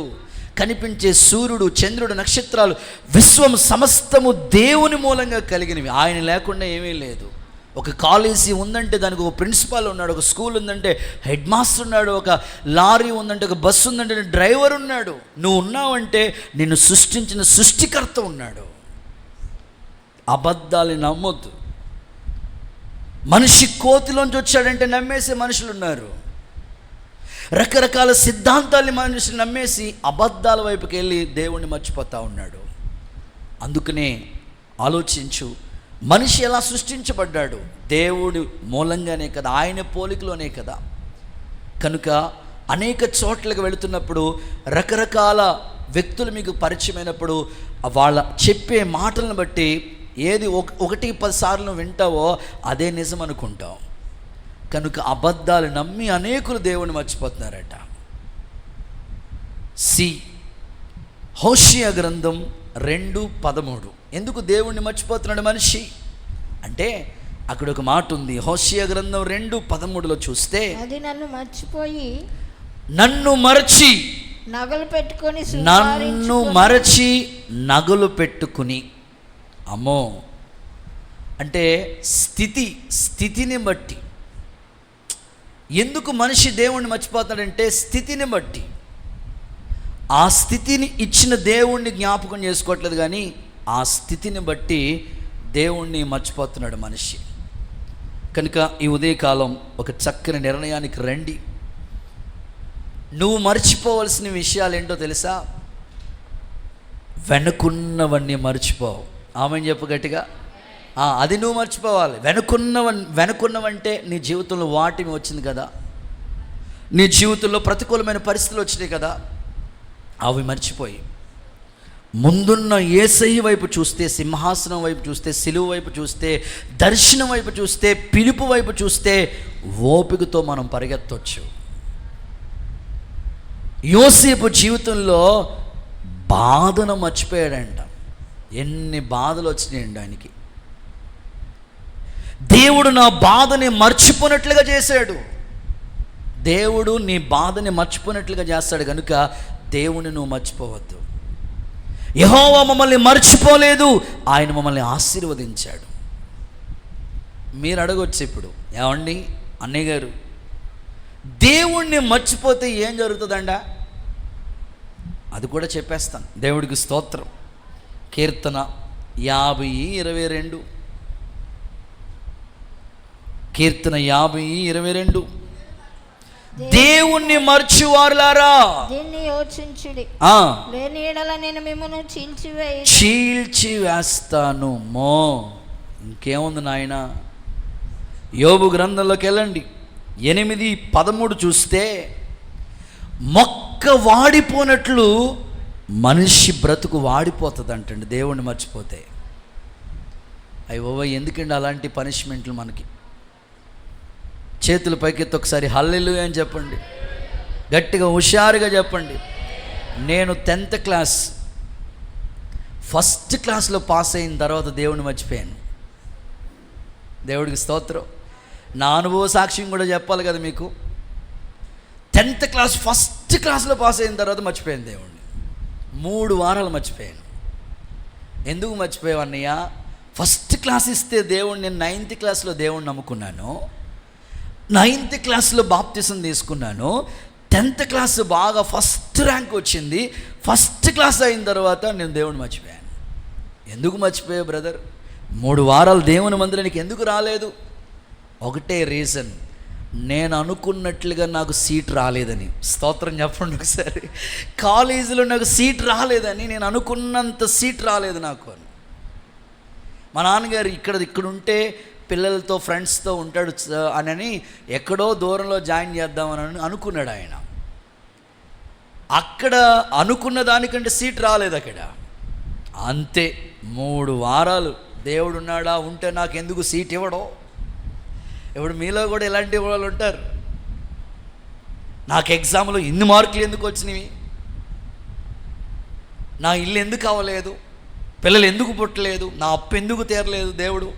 కనిపించే సూర్యుడు, చంద్రుడు, నక్షత్రాలు, విశ్వం సమస్తము దేవుని మూలంగా కలిగినవి. ఆయన లేకుండా ఏమీ లేదు. ఒక కాలేజీ ఉందంటే దానికి ఒక ప్రిన్సిపాల్ ఉన్నాడు, ఒక స్కూల్ ఉందంటే హెడ్ మాస్టర్ ఉన్నాడు, ఒక లారీ ఉందంటే ఒక బస్సు ఉందంటే డ్రైవర్ ఉన్నాడు. నువ్వు ఉన్నావంటే నిన్ను సృష్టించిన సృష్టికర్త ఉన్నాడు. అబద్ధాలు నమ్మొద్దు. మనిషి కోతిలోంచి వచ్చాడంటే నమ్మేసే మనుషులు ఉన్నారు. రకరకాల సిద్ధాంతాన్ని మనుషులు నమ్మేసి అబద్ధాల వైపుకి వెళ్ళి దేవుణ్ణి మర్చిపోతూ ఉన్నాడు. అందుకనే ఆలోచించు, మనిషి ఎలా సృష్టించబడ్డాడు? దేవుడి మూలంగానే కదా, ఆయన పోలికలోనే కదా. కనుక అనేక చోట్లకు వెళుతున్నప్పుడు రకరకాల వ్యక్తులు మీకు పరిచయమైనప్పుడు వాళ్ళ చెప్పే మాటలను బట్టి ఏది 1-10 సార్లు వింటావో అదే నిజం అనుకుంటావు. కనుక అబద్ధాలు నమ్మి అనేకులు దేవుని మర్చిపోతున్నారట. హోషేయ గ్రంథం 2:13. ఎందుకు దేవుణ్ణి మర్చిపోతున్నాడు మనిషి అంటే అక్కడ ఒక మాట ఉంది. హోషేయ గ్రంథం 2:13లో చూస్తే, అది నన్ను మర్చి నగలు పెట్టుకుని అమ్మో అంటే స్థితిని బట్టి. ఎందుకు మనిషి దేవుణ్ణి మర్చిపోతాడంటే స్థితిని బట్టి. ఆ స్థితిని ఇచ్చిన దేవుణ్ణి జ్ఞాపకం చేసుకోవట్లేదు, కానీ ఆ స్థితిని బట్టి దేవుణ్ణి మర్చిపోతున్నాడు మనిషి. కనుక ఈ ఉదయకాలం ఒక చక్కని నిర్ణయానికి రండి. నువ్వు మర్చిపోవలసిన విషయాలు ఏంటో తెలుసా? వెనుకున్నవన్నీ మర్చిపోవు. ఆమెను చెప్పు గట్టిగా. అది నువ్వు మర్చిపోవాలి. వెనుకున్నవంటే నీ జీవితంలో వాటిమి వచ్చింది కదా, నీ జీవితంలో ప్రతికూలమైన పరిస్థితులు వచ్చినాయి కదా, అవి మర్చిపోయి ముందున్న యేసయ్య వైపు చూస్తే, సింహాసనం వైపు చూస్తే, సిలువ వైపు చూస్తే, దర్శనం వైపు చూస్తే, పిలుపు వైపు చూస్తే ఓపికతో మనం పరిగెత్తవచ్చు. యోసేపు జీవితంలో బాధను మర్చిపోయాడంట. ఎన్ని బాధలు వచ్చినాయండి ఆయనకి. దేవుడు నా బాధని మర్చిపోయినట్లుగా చేశాడు. దేవుడు నీ బాధని మర్చిపోయినట్లుగా చేస్తాడు. కనుక దేవుని నువ్వు మర్చిపోవద్దు. యెహోవా మమ్మల్ని మర్చిపోలేదు, ఆయన మమ్మల్ని ఆశీర్వదించాడు. మీరు అడగొచ్చు ఇప్పుడు, ఏమండి అన్నయ్య గారు, దేవుణ్ణి మర్చిపోతే ఏం జరుగుతుందండ? అది కూడా చెప్పేస్తాను. దేవుడికి స్తోత్రం. కీర్తన 50:22. కీర్తన 50:22. దేవుణ్ణి మర్చివారులారా దీన్ని యోచించుడి, లేని యెడల నేను మిమ్మును చీల్చివేస్తాను. మో ఇంకేముంది నాయన? యోబు గ్రంథంలోకి వెళ్ళండి. 8:13 చూస్తే, మొక్క వాడిపోనట్లు మనిషి బ్రతుకు వాడిపోతుంది అంటండి దేవుణ్ణి మర్చిపోతే. అయ్యో ఎందుకండి అలాంటి పనిష్మెంట్లు మనకి? చేతులు పైకెత్తి ఒకసారి హల్లెలూయా అని చెప్పండి, గట్టిగా హుషారుగా చెప్పండి. నేను 10th క్లాస్ ఫస్ట్ క్లాస్లో పాస్ అయిన తర్వాత దేవుణ్ణి మర్చిపోయాను. దేవుడికి స్తోత్రం. నా అనుభవ సాక్ష్యం కూడా చెప్పాలి కదా మీకు. 10th క్లాస్ ఫస్ట్ క్లాస్లో పాస్ అయిన తర్వాత మర్చిపోయాను దేవుణ్ణి. 3 వారాలు మర్చిపోయాను. ఎందుకు మర్చిపోయావు అన్నయ్య? ఫస్ట్ క్లాస్ ఇస్తే దేవుణ్ణి, నేను 9th క్లాస్లో దేవుణ్ణి నమ్ముకున్నాను, 9th క్లాస్లో బాప్తిసం తీసుకున్నాను, 10th క్లాస్ బాగా ఫస్ట్ ర్యాంక్ వచ్చింది, ఫస్ట్ క్లాస్ అయిన తర్వాత నేను దేవుణ్ణి మర్చిపోయాను. ఎందుకు మర్చిపోయావు బ్రదర్? 3 వారాలు దేవుని మందిరానికి ఎందుకు రాలేదు? ఒకటే రీజన్, నేను అనుకున్నట్లుగా నాకు సీట్ రాలేదని. స్తోత్రం చెప్పండి ఒకసారి. కాలేజీలో నాకు సీట్ రాలేదని, నేను అనుకున్నంత సీట్ రాలేదు నాకు అని. మా నాన్నగారు ఇక్కడ ఉంటే పిల్లలతో ఫ్రెండ్స్తో ఉంటాడు అని ఎక్కడో దూరంలో జాయిన్ చేద్దామని అనుకున్నాడు ఆయన. అక్కడ అనుకున్న దానికంటే సీట్ రాలేదు అక్కడ. అంతే 3 వారాలు దేవుడు ఉన్నాడా, ఉంటే నాకు ఎందుకు సీట్ ఇవ్వడం? ఇప్పుడు మీలో కూడా ఇలాంటి వాళ్ళు ఉంటారు. నాకు ఎగ్జామ్లో ఇన్ని మార్కులు ఎందుకు వచ్చినవి, నా ఇల్లు ఎందుకు అవ్వలేదు, పిల్లలు ఎందుకు పుట్టలేదు, నా అప్పు ఎందుకు తీరలేదు, దేవుడు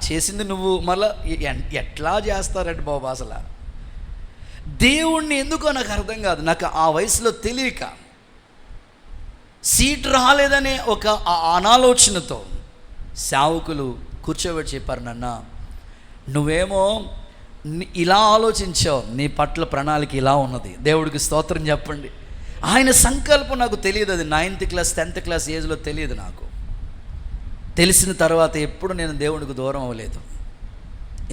చేసింది నువ్వు మళ్ళీ ఎట్లా చేస్తారంటే బాబు అసలు దేవుణ్ణి ఎందుకో నాకు అర్థం కాదు. నాకు ఆ వయసులో తెలియక సీట్ రాలేదనే ఒక అనాలోచనతో సేవకులు కూర్చోబెట్టి చెప్పారు, నాన్న నువ్వేమో ఇలా ఆలోచించావు, నీ పట్ల ప్రణాళిక ఇలా ఉన్నది. దేవుడికి స్తోత్రం చెప్పండి. ఆయన సంకల్పం నాకు తెలియదు. అది 9th క్లాస్ 10th క్లాస్ ఏజ్లో తెలియదు నాకు. తెలిసిన తర్వాత ఎప్పుడు నేను దేవునికి దూరం అవ్వలేదు.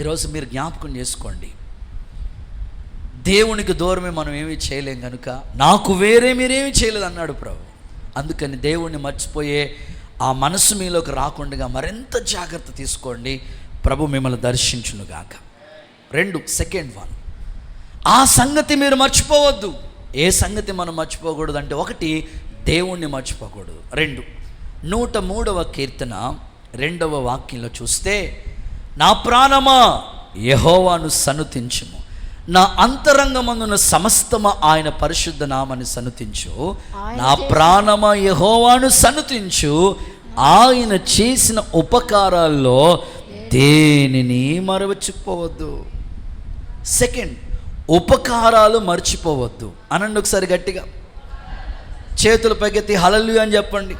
ఈరోజు మీరు జ్ఞాపకం చేసుకోండి, దేవునికి దూరమే మనం ఏమీ చేయలేం కనుక నాకు వేరే మీరేమీ చేయలేదు అన్నాడు ప్రభు. అందుకని దేవుణ్ణి మర్చిపోయే ఆ మనసు మీలోకి రాకుండా మరింత జాగ్రత్త తీసుకోండి. ప్రభు మిమ్మల్ని దర్శించునుగాక. 2 సెకండ్ 1 ఆ సంగతి మీరు మర్చిపోవద్దు. ఏ సంగతి మనం మర్చిపోకూడదు అంటే, 1 దేవుణ్ణి మర్చిపోకూడదు. 2 103వ కీర్తన 2వ వాక్యంలో చూస్తే, నా ప్రాణమా యెహోవాను సన్నుతించుము, నా అంతరంగమందున సమస్తమ ఆయన పరిశుద్ధ నామని సన్నుతించు. నా ప్రాణమా యెహోవాను సన్నుతించు, ఆయన చేసిన ఉపకారాల్లో దేనిని మరచిపోవద్దు. సెకండ్, ఉపకారాలు మర్చిపోవద్దు అనండి ఒకసారి గట్టిగా. చేతులు పైకెత్తి హల్లెలూయా అని చెప్పండి.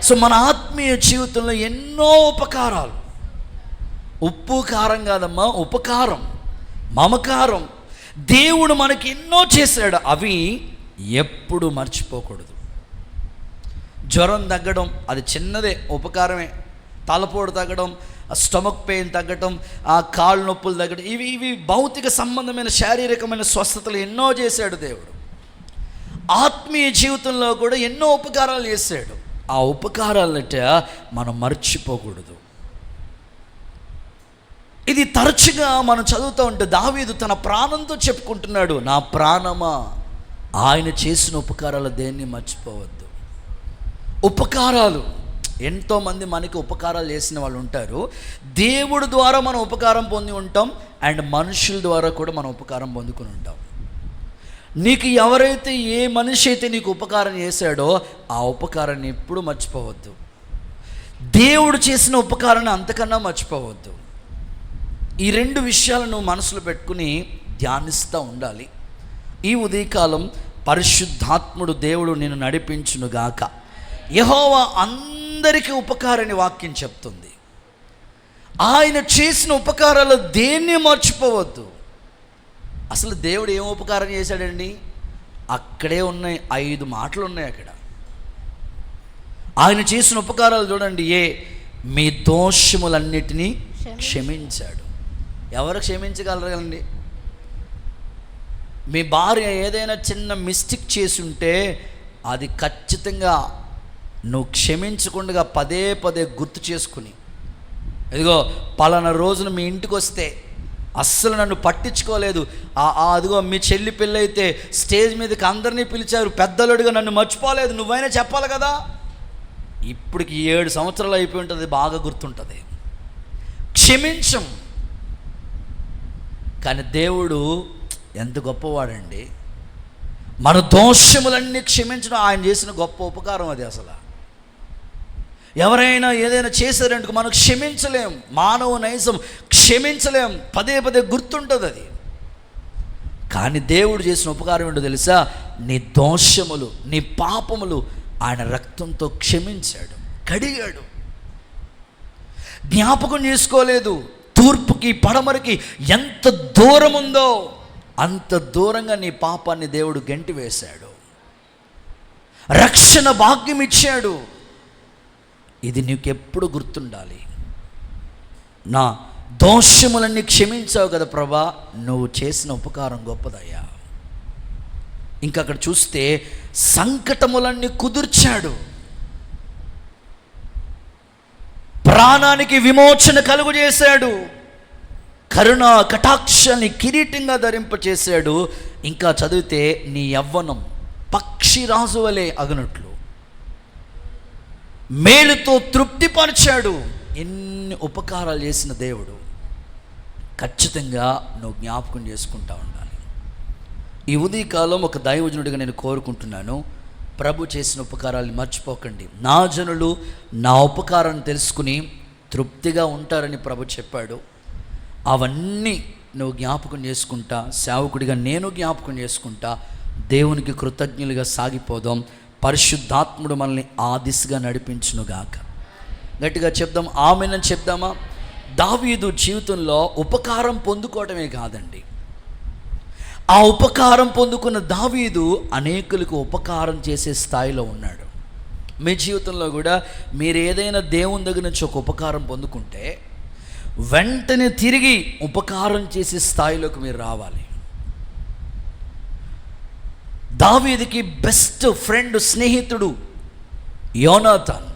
సో మన ఆత్మీయ జీవితంలో ఎన్నో ఉపకారాలు, ఉప్పు కారం కాదమ్మా, ఉపకారం, మమకారం, దేవుడు మనకి ఎన్నో చేశాడు. అవి ఎప్పుడు మర్చిపోకూడదు. జ్వరం తగ్గడం అది చిన్నదే, ఉపకారమే. తలపోటు తగ్గడం, స్టమక్ పెయిన్ తగ్గడం, ఆ కాళ్ళు నొప్పులు తగ్గడం, ఇవి భౌతిక సంబంధమైన శారీరకమైన స్వస్థతలు ఎన్నో చేశాడు దేవుడు. ఆత్మీయ జీవితంలో కూడా ఎన్నో ఉపకారాలు చేశాడు. ఆ ఉపకారాలట మనం మర్చిపోకూడదు. ఇది తరచుగా మనం చదువుతూ ఉంటే దావీదు తన ప్రాణంతో చెప్పుకుంటున్నాడు, నా ప్రాణమా ఆయన చేసిన ఉపకారాలు దేన్ని మర్చిపోవద్దు. ఉపకారాలు ఎంతోమంది మనకి ఉపకారాలు చేసిన వాళ్ళు ఉంటారు. దేవుడి ద్వారా మనం ఉపకారం పొంది ఉంటాం, అండ్ మనుషుల ద్వారా కూడా మనం ఉపకారం పొందుకుని ఉంటాం. నీకు ఎవరైతే, ఏ మనిషి అయితే నీకు ఉపకారం చేశాడో ఆ ఉపకారాన్ని ఎప్పుడు మర్చిపోవద్దు. దేవుడు చేసిన ఉపకారాన్ని అంతకన్నా మర్చిపోవద్దు. ఈ 2 విషయాలను మనసులో పెట్టుకుని ధ్యానిస్తూ ఉండాలి. ఈ ఉదయకాలం పరిశుద్ధాత్ముడు దేవుడు నిన్ను నడిపించునుగాక. యెహోవా అందరికీ ఉపకారాన్ని వాక్యం చెప్తుంది. ఆయన చేసిన ఉపకారాలు దేన్ని మర్చిపోవద్దు. అసలు దేవుడు ఏం ఉపకారం చేశాడండి? అక్కడే ఉన్నాయి, 5 మాటలు ఉన్నాయి అక్కడ. ఆయన చేసిన ఉపకారాలు చూడండి. మీ దోషములన్నిటినీ క్షమించాడు. ఎవరు క్షమించగలరండి? మీ భార్య ఏదైనా చిన్న మిస్టేక్ చేసి ఉంటే అది ఖచ్చితంగా నువ్వు క్షమించకుండా పదే పదే గుర్తు చేసుకుని, ఇదిగో పలానా రోజున మీ ఇంటికి వస్తే అస్సలు నన్ను పట్టించుకోలేదు. అదిగో మీ చెల్లి పెళ్ళి అయితే స్టేజ్ మీదకి అందరినీ పిలిచారు, పెద్దలుడిగా నన్ను మర్చిపోలేదు, నువ్వైనా చెప్పాలి కదా. ఇప్పటికి 7 సంవత్సరాలు అయిపోయి ఉంటుంది, బాగా గుర్తుంటుంది. క్షమించం. కానీ దేవుడు ఎంత గొప్పవాడండి. మన దోషములన్నీ క్షమించడం ఆయన చేసిన గొప్ప ఉపకారం అది. అసలు ఎవరైనా ఏదైనా చేశారంటే మనం క్షమించలేం. మానవ నైజం క్షమించలేం, పదే పదే గుర్తుంటుంది అది. కానీ దేవుడు చేసిన ఉపకారం ఏంటో తెలుసా? నీ దోషములు, నీ పాపములు ఆయన రక్తంతో క్షమించాడు, కడిగాడు. జ్ఞాపకం చేసుకోలేదు. తూర్పుకి పడమరకి ఎంత దూరం ఉందో అంత దూరంగా నీ పాపాన్ని దేవుడు గెంటి వేశాడు. రక్షణ భాగ్యం ఇచ్చాడు. ఇది నీకెప్పుడు గుర్తుండాలి. నా దోషములన్నీ క్షమించావు కదా ప్రభా, నువ్వు చేసిన ఉపకారం గొప్పదయ్యా. ఇంకా అక్కడ చూస్తే సంకటములన్నీ కుదుర్చాడు, ప్రాణానికి విమోచన కలుగు చేశాడు, కరుణ కటాక్షాన్ని కిరీటంగా ధరింపచేశాడు. ఇంకా చదివితే నీ యవ్వనం పక్షిరాజు వలె అగనట్లు మేలుతో తృప్తిపరిచాడు. ఎన్ని ఉపకారాలు చేసిన దేవుడు ఖచ్చితంగా నువ్వు జ్ఞాపకం చేసుకుంటా ఉండాలి. ఈ ఉదయకాలం ఒక దైవజనుడిగా నేను కోరుకుంటున్నాను, ప్రభు చేసిన ఉపకారాన్ని మర్చిపోకండి. నా జనులు నా ఉపకారాన్ని తెలుసుకుని తృప్తిగా ఉంటారని ప్రభు చెప్పాడు. అవన్నీ నువ్వు జ్ఞాపకం చేసుకుంటా, సేవకుడిగా నేను జ్ఞాపకం చేసుకుంటా, దేవునికి కృతజ్ఞులుగా సాగిపోదాం. పరిశుద్ధాత్ముడు మనల్ని ఆ దిశగా నడిపించునుగాక. గట్టిగా చెప్దాం, ఆమేనని చెప్దామా? దావీదు జీవితంలో ఉపకారం పొందుకోవటమే కాదండి, ఆ ఉపకారం పొందుకున్న దావీదు అనేకులకు ఉపకారం చేసే స్థాయిలో ఉన్నాడు. మీ జీవితంలో కూడా మీరు ఏదైనా దేవుని దగ్గర నుంచి ఒక ఉపకారం పొందుకుంటే వెంటనే తిరిగి ఉపకారం చేసే స్థాయిలోకి మీరు రావాలి. దావీదుకి బెస్ట్ ఫ్రెండ్, స్నేహితుడు యోనాతాన్.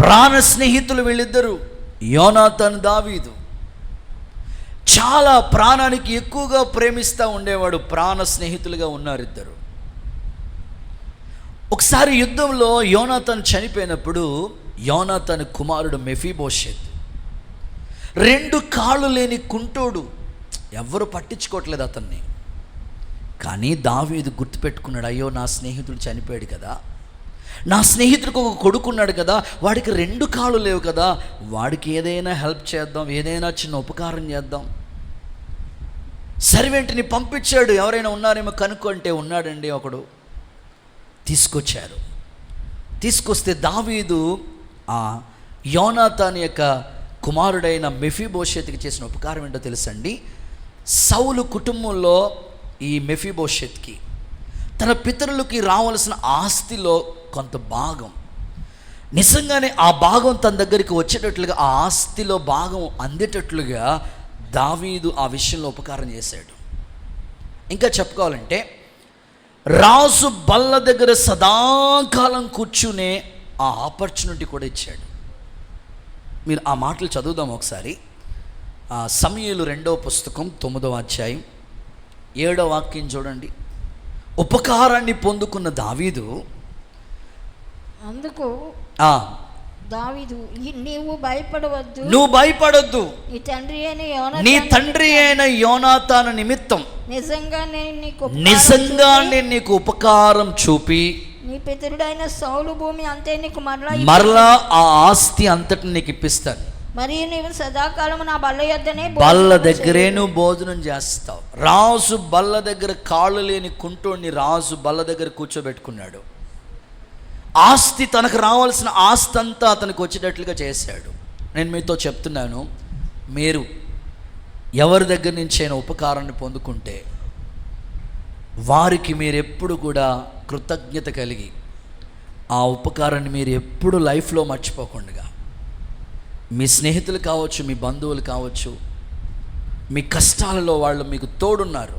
ప్రాణ స్నేహితులు వీళ్ళిద్దరూ, యోనాతాన్ దావీదు. చాలా ప్రాణానికి ఎక్కువగా ప్రేమిస్తూ ఉండేవాడు. ప్రాణ స్నేహితులుగా ఉన్నారు ఇద్దరు. ఒకసారి యుద్ధంలో యోనాతాన్ చనిపోయినప్పుడు యోనాతాన్ కుమారుడు మెఫీబోషెత్, 2 కాళ్ళు లేని కుంటోడు, ఎవరు పట్టించుకోవట్లేదు అతన్ని. కానీ దావీదు గుర్తుపెట్టుకున్నాడు, అయ్యో నా స్నేహితుడు చనిపోయాడు కదా, నా స్నేహితుడికి ఒక కొడుకున్నాడు కదా, వాడికి 2 కాళ్ళు లేవు కదా, వాడికి ఏదైనా హెల్ప్ చేద్దాం, ఏదైనా చిన్న ఉపకారం చేద్దాం. సర్వెంట్ని పంపించాడు, ఎవరైనా ఉన్నారేమో కనుక్కుంటే ఉన్నాడండి ఒకడు. తీసుకొచ్చారు. తీసుకొస్తే దావీదు ఆ యోనాతాన్ యొక్క కుమారుడైన మెఫీబోషెత్కి చేసిన ఉపకారం ఏంటో తెలుసండి? సౌలు కుటుంబంలో ఈ మెఫీబోషెత్కి తన పితరులకి రావాల్సిన ఆస్తిలో కొంత భాగం, నిజంగానే ఆ భాగం తన దగ్గరికి వచ్చేటట్లుగా, ఆ ఆస్తిలో భాగం అందేటట్లుగా దావీదు ఆ విషయంలో ఉపకారం చేశాడు. ఇంకా చెప్పుకోవాలంటే రాజు బల్ల దగ్గర సదాకాలం కూర్చునే ఆ ఆపర్చునిటీ కూడా ఇచ్చాడు. మీరు ఆ మాటలు చదువుదాం ఒకసారి. సమూయేలు 2వ పుస్తకం 9వ అధ్యాయం 7వ వాక్యం చూడండి. ఉపకారాన్ని పొందుకున్న దావీదు అందుకు దావీదు, నీవు భయపడవద్దు, నువ్వు భయపడొద్దు, నీ తండ్రి అయిన యోనాతాను నిమిత్తం నిజంగా నేను నీకు ఉపకారం చూపి నీ పితరుడైన సౌలు భూమి అంతే నీకు మరలా ఆ ఆస్తి అంతటి నీకు ఇప్పిస్తాను. మరియు నీవు సదాకాలం నా బల్ల దగ్గరే నువ్వు భోజనం చేస్తావు. రాజు బల్ల దగ్గర కాళ్ళు లేని కుంటోడిని రాజు బల్ల దగ్గర కూర్చోబెట్టుకున్నాడు. ఆస్తి, తనకు రావాల్సిన ఆస్తి అంతా అతనికి వచ్చేటట్లుగా చేశాడు. నేను మీతో చెప్తున్నాను, మీరు ఎవరి దగ్గర నుంచి అయినా ఉపకారాన్ని పొందుకుంటే వారికి మీరు ఎప్పుడు కూడా కృతజ్ఞత కలిగి ఆ ఉపకారాన్ని మీరు ఎప్పుడు లైఫ్లో మర్చిపోకుండా, మీ స్నేహితులు కావచ్చు, మీ బంధువులు కావచ్చు, మీ కష్టాలలో వాళ్ళు మీకు తోడున్నారు,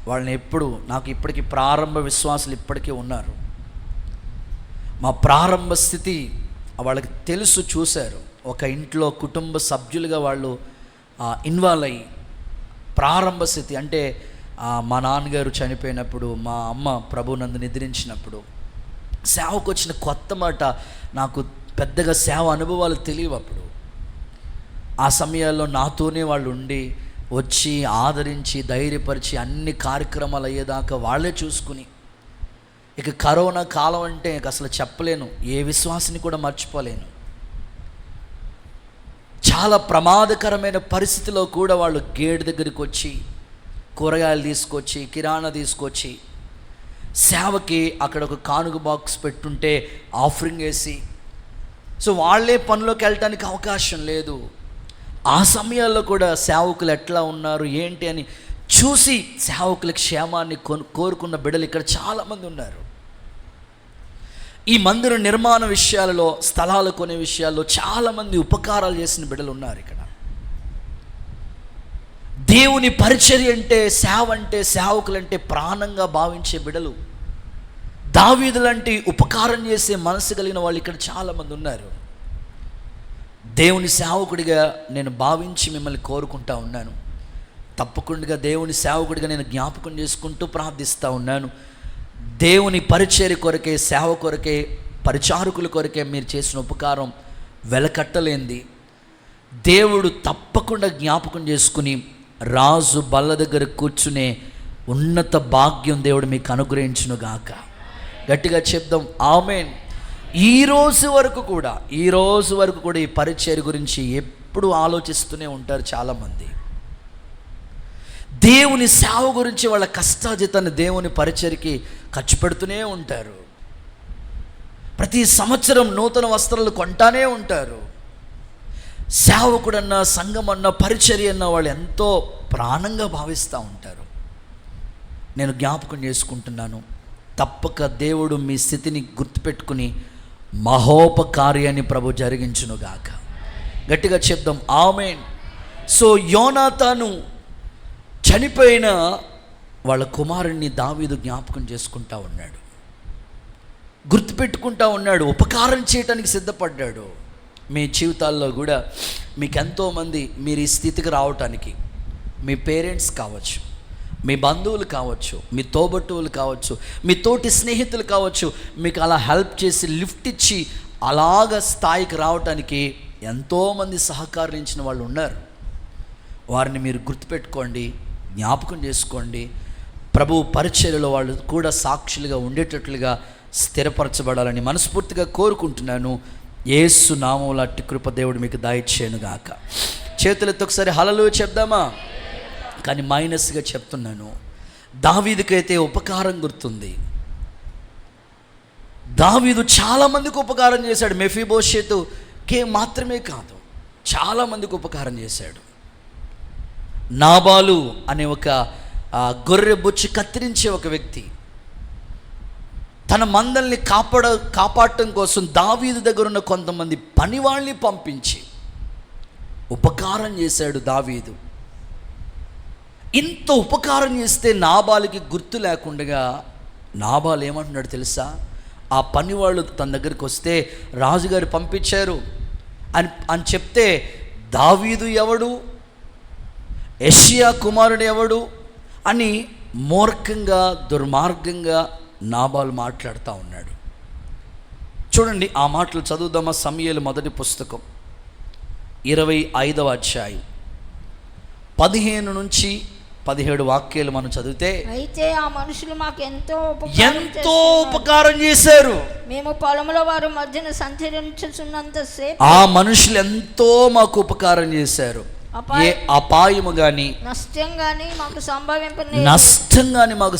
వాళ్ళని ఎప్పుడు, నాకు ఇప్పటికీ ప్రారంభ విశ్వాసులు ఇప్పటికీ ఉన్నారు. మా ప్రారంభ స్థితి వాళ్ళకి తెలుసు, చూశారు. ఒక ఇంట్లో కుటుంబ సభ్యులుగా వాళ్ళు ఇన్వాల్వ్ అయ్యి ప్రారంభ స్థితి అంటే మా నాన్నగారు చనిపోయినప్పుడు, మా అమ్మ ప్రభునందు నిద్రించినప్పుడు సేవకు వచ్చిన కొత్త మాట, నాకు పెద్దగా సేవ అనుభవాలు తెలియవు అప్పుడు. ఆ సమయాల్లో నాతోనే వాళ్ళు ఉండి వచ్చి ఆదరించి ధైర్యపరిచి అన్ని కార్యక్రమాలు అయ్యేదాకా వాళ్ళే చూసుకుని, ఇక కరోనా కాలం అంటే ఇక అసలు చెప్పలేను, ఏ విశ్వాసిని కూడా మర్చిపోలేను. చాలా ప్రమాదకరమైన పరిస్థితిలో కూడా వాళ్ళు గేట్ దగ్గరికి వచ్చి కూరగాయలు తీసుకొచ్చి, కిరాణా తీసుకొచ్చి, సేవకి అక్కడ ఒక కానుక బాక్స్ పెట్టుంటే ఆఫరింగ్ వేసి, సో వాళ్ళే పనిలోకి వెళ్ళటానికి అవకాశం లేదు. ఆ సమయాల్లో కూడా సేవకులు ఎట్లా ఉన్నారు ఏంటి అని చూసి సేవకుల క్షేమాన్ని కోరుకున్న బిడ్డలు ఇక్కడ చాలామంది ఉన్నారు. ఈ మందిర నిర్మాణ విషయాలలో, స్థలాలు కొనే విషయాల్లో చాలామంది ఉపకారాలు చేసిన బిడ్డలు ఉన్నారు ఇక్కడ. దేవుని పరిచర్య అంటే, సేవ అంటే, సేవకులంటే ప్రాణంగా భావించే బిడ్డలు, దావీదులంటే ఉపకారం చేసే మనసు కలిగిన వాళ్ళు ఇక్కడ చాలామంది ఉన్నారు. దేవుని సేవకుడిగా నేను భావించి మిమ్మల్ని కోరుకుంటా ఉన్నాను. తప్పకుండా దేవుని సేవకుడిగా నేను జ్ఞాపకం చేసుకుంటూ ప్రార్థిస్తూ ఉన్నాను. దేవుని పరిచర్య కొరకే, సేవ కొరకే, పరిచారకుల కొరకే మీరు చేసిన ఉపకారం వెలకట్టలేంది. దేవుడు తప్పకుండా జ్ఞాపకం చేసుకుని రాజు బల్ల దగ్గర కూర్చునే ఉన్నత భాగ్యం దేవుడు మీకు అనుగ్రహించునుగాక. గట్టిగా చెప్దాం ఆమేన్. ఈ రోజు వరకు కూడా ఈ పరిచర్య గురించి ఎప్పుడు ఆలోచిస్తూనే ఉంటారు చాలామంది. దేవుని సేవ గురించి వాళ్ళ కష్టాజితాన్ని దేవుని పరిచర్యకి ఖర్చు పెడుతూనే ఉంటారు. ప్రతి సంవత్సరం నూతన వస్త్రాలు కొంటానే ఉంటారు. సేవకుడన్నా, సంఘమన్నా, పరిచర్య అన్న వాళ్ళు ఎంతో ప్రాణంగా భావిస్తూ ఉంటారు. నేను జ్ఞాపకం చేసుకుంటున్నాను, తప్పక దేవుడు మీ స్థితిని గుర్తుపెట్టుకుని మహోపకార్యాన్ని ప్రభు జరిగించునుగాక. గట్టిగా చెప్దాం ఆమేన్. సో యోనాతాను చనిపోయిన వాళ్ళ కుమారుణ్ణి దావీదు జ్ఞాపకం చేసుకుంటా ఉన్నాడు, గుర్తుపెట్టుకుంటా ఉన్నాడు, ఉపకారం చేయటానికి సిద్ధపడ్డాడు. మీ జీవితాల్లో కూడా మీకు ఎంతోమంది మీరు ఈ స్థితికి రావటానికి, మీ పేరెంట్స్ కావచ్చు, మీ బంధువులు కావచ్చు, మీ తోబట్టువులు కావచ్చు, మీ తోటి స్నేహితులు కావచ్చు, మీకు అలా హెల్ప్ చేసి లిఫ్ట్ ఇచ్చి అలాగ స్థాయికి రావటానికి ఎంతోమంది సహకరించిన వాళ్ళు ఉన్నారు. వారిని మీరు గుర్తుపెట్టుకోండి, జ్ఞాపకం చేసుకోండి. ప్రభు పరిచర్యలో వాళ్ళు కూడా సాక్షులుగా ఉండేటట్లుగా స్థిరపరచబడాలని మనస్ఫూర్తిగా కోరుకుంటున్నాను. యేసు నామములో అట్టి కృప దేవుడు మీకు దయచేయునుగాక. చేతులతో ఒకసారి హల్లెలూయా చెప్దామా? కానీ మైనస్గా చెప్తున్నాను, దావీదుకైతే ఉపకారం గుర్తుంది. దావీదు చాలామందికి ఉపకారం చేశాడు. మెఫీబోషెతుకే మాత్రమే కాదు, చాలామందికి ఉపకారం చేశాడు. నాబాలు అనే ఒక గొర్రె బొచ్చి కత్తిరించే ఒక వ్యక్తి తన మందల్ని కాపాడటం కోసం దావీదు దగ్గర ఉన్న కొంతమంది పనివాళ్ళని పంపించి ఉపకారం చేశాడు దావీదు. ఇంత ఉపకారం చేస్తే నాబాలుకి గుర్తు లేకుండా నాబాలు ఏమంటున్నాడు తెలుసా? ఆ పనివాళ్ళు తన దగ్గరికి వస్తే రాజుగారు పంపించారు అని చెప్తే, దావీదు ఎవడు, యెషయా కుమారుడు ఎవడు అని మూర్ఖంగా, దుర్మార్గంగా నాబాలు మాట్లాడుతూ ఉన్నాడు. చూడండి ఆ మాటలు చదువుదామా? సమూయేలు మొదటి పుస్తకం 25వ అధ్యాయం 15 నుంచి 17 వాక్యాలు మనం చదివితే, అయితే ఆ మనుషులు మాకు ఎంతో ఉపకారం చేశారు. మేము పొలంలో వారి మధ్యన సంచరించుచున్నంత సేపు ఆ మనుషులు ఎంతో మాకు ఉపకారం చేశారు. ఏ అపాయము కానీ నష్టం కానీ మాకు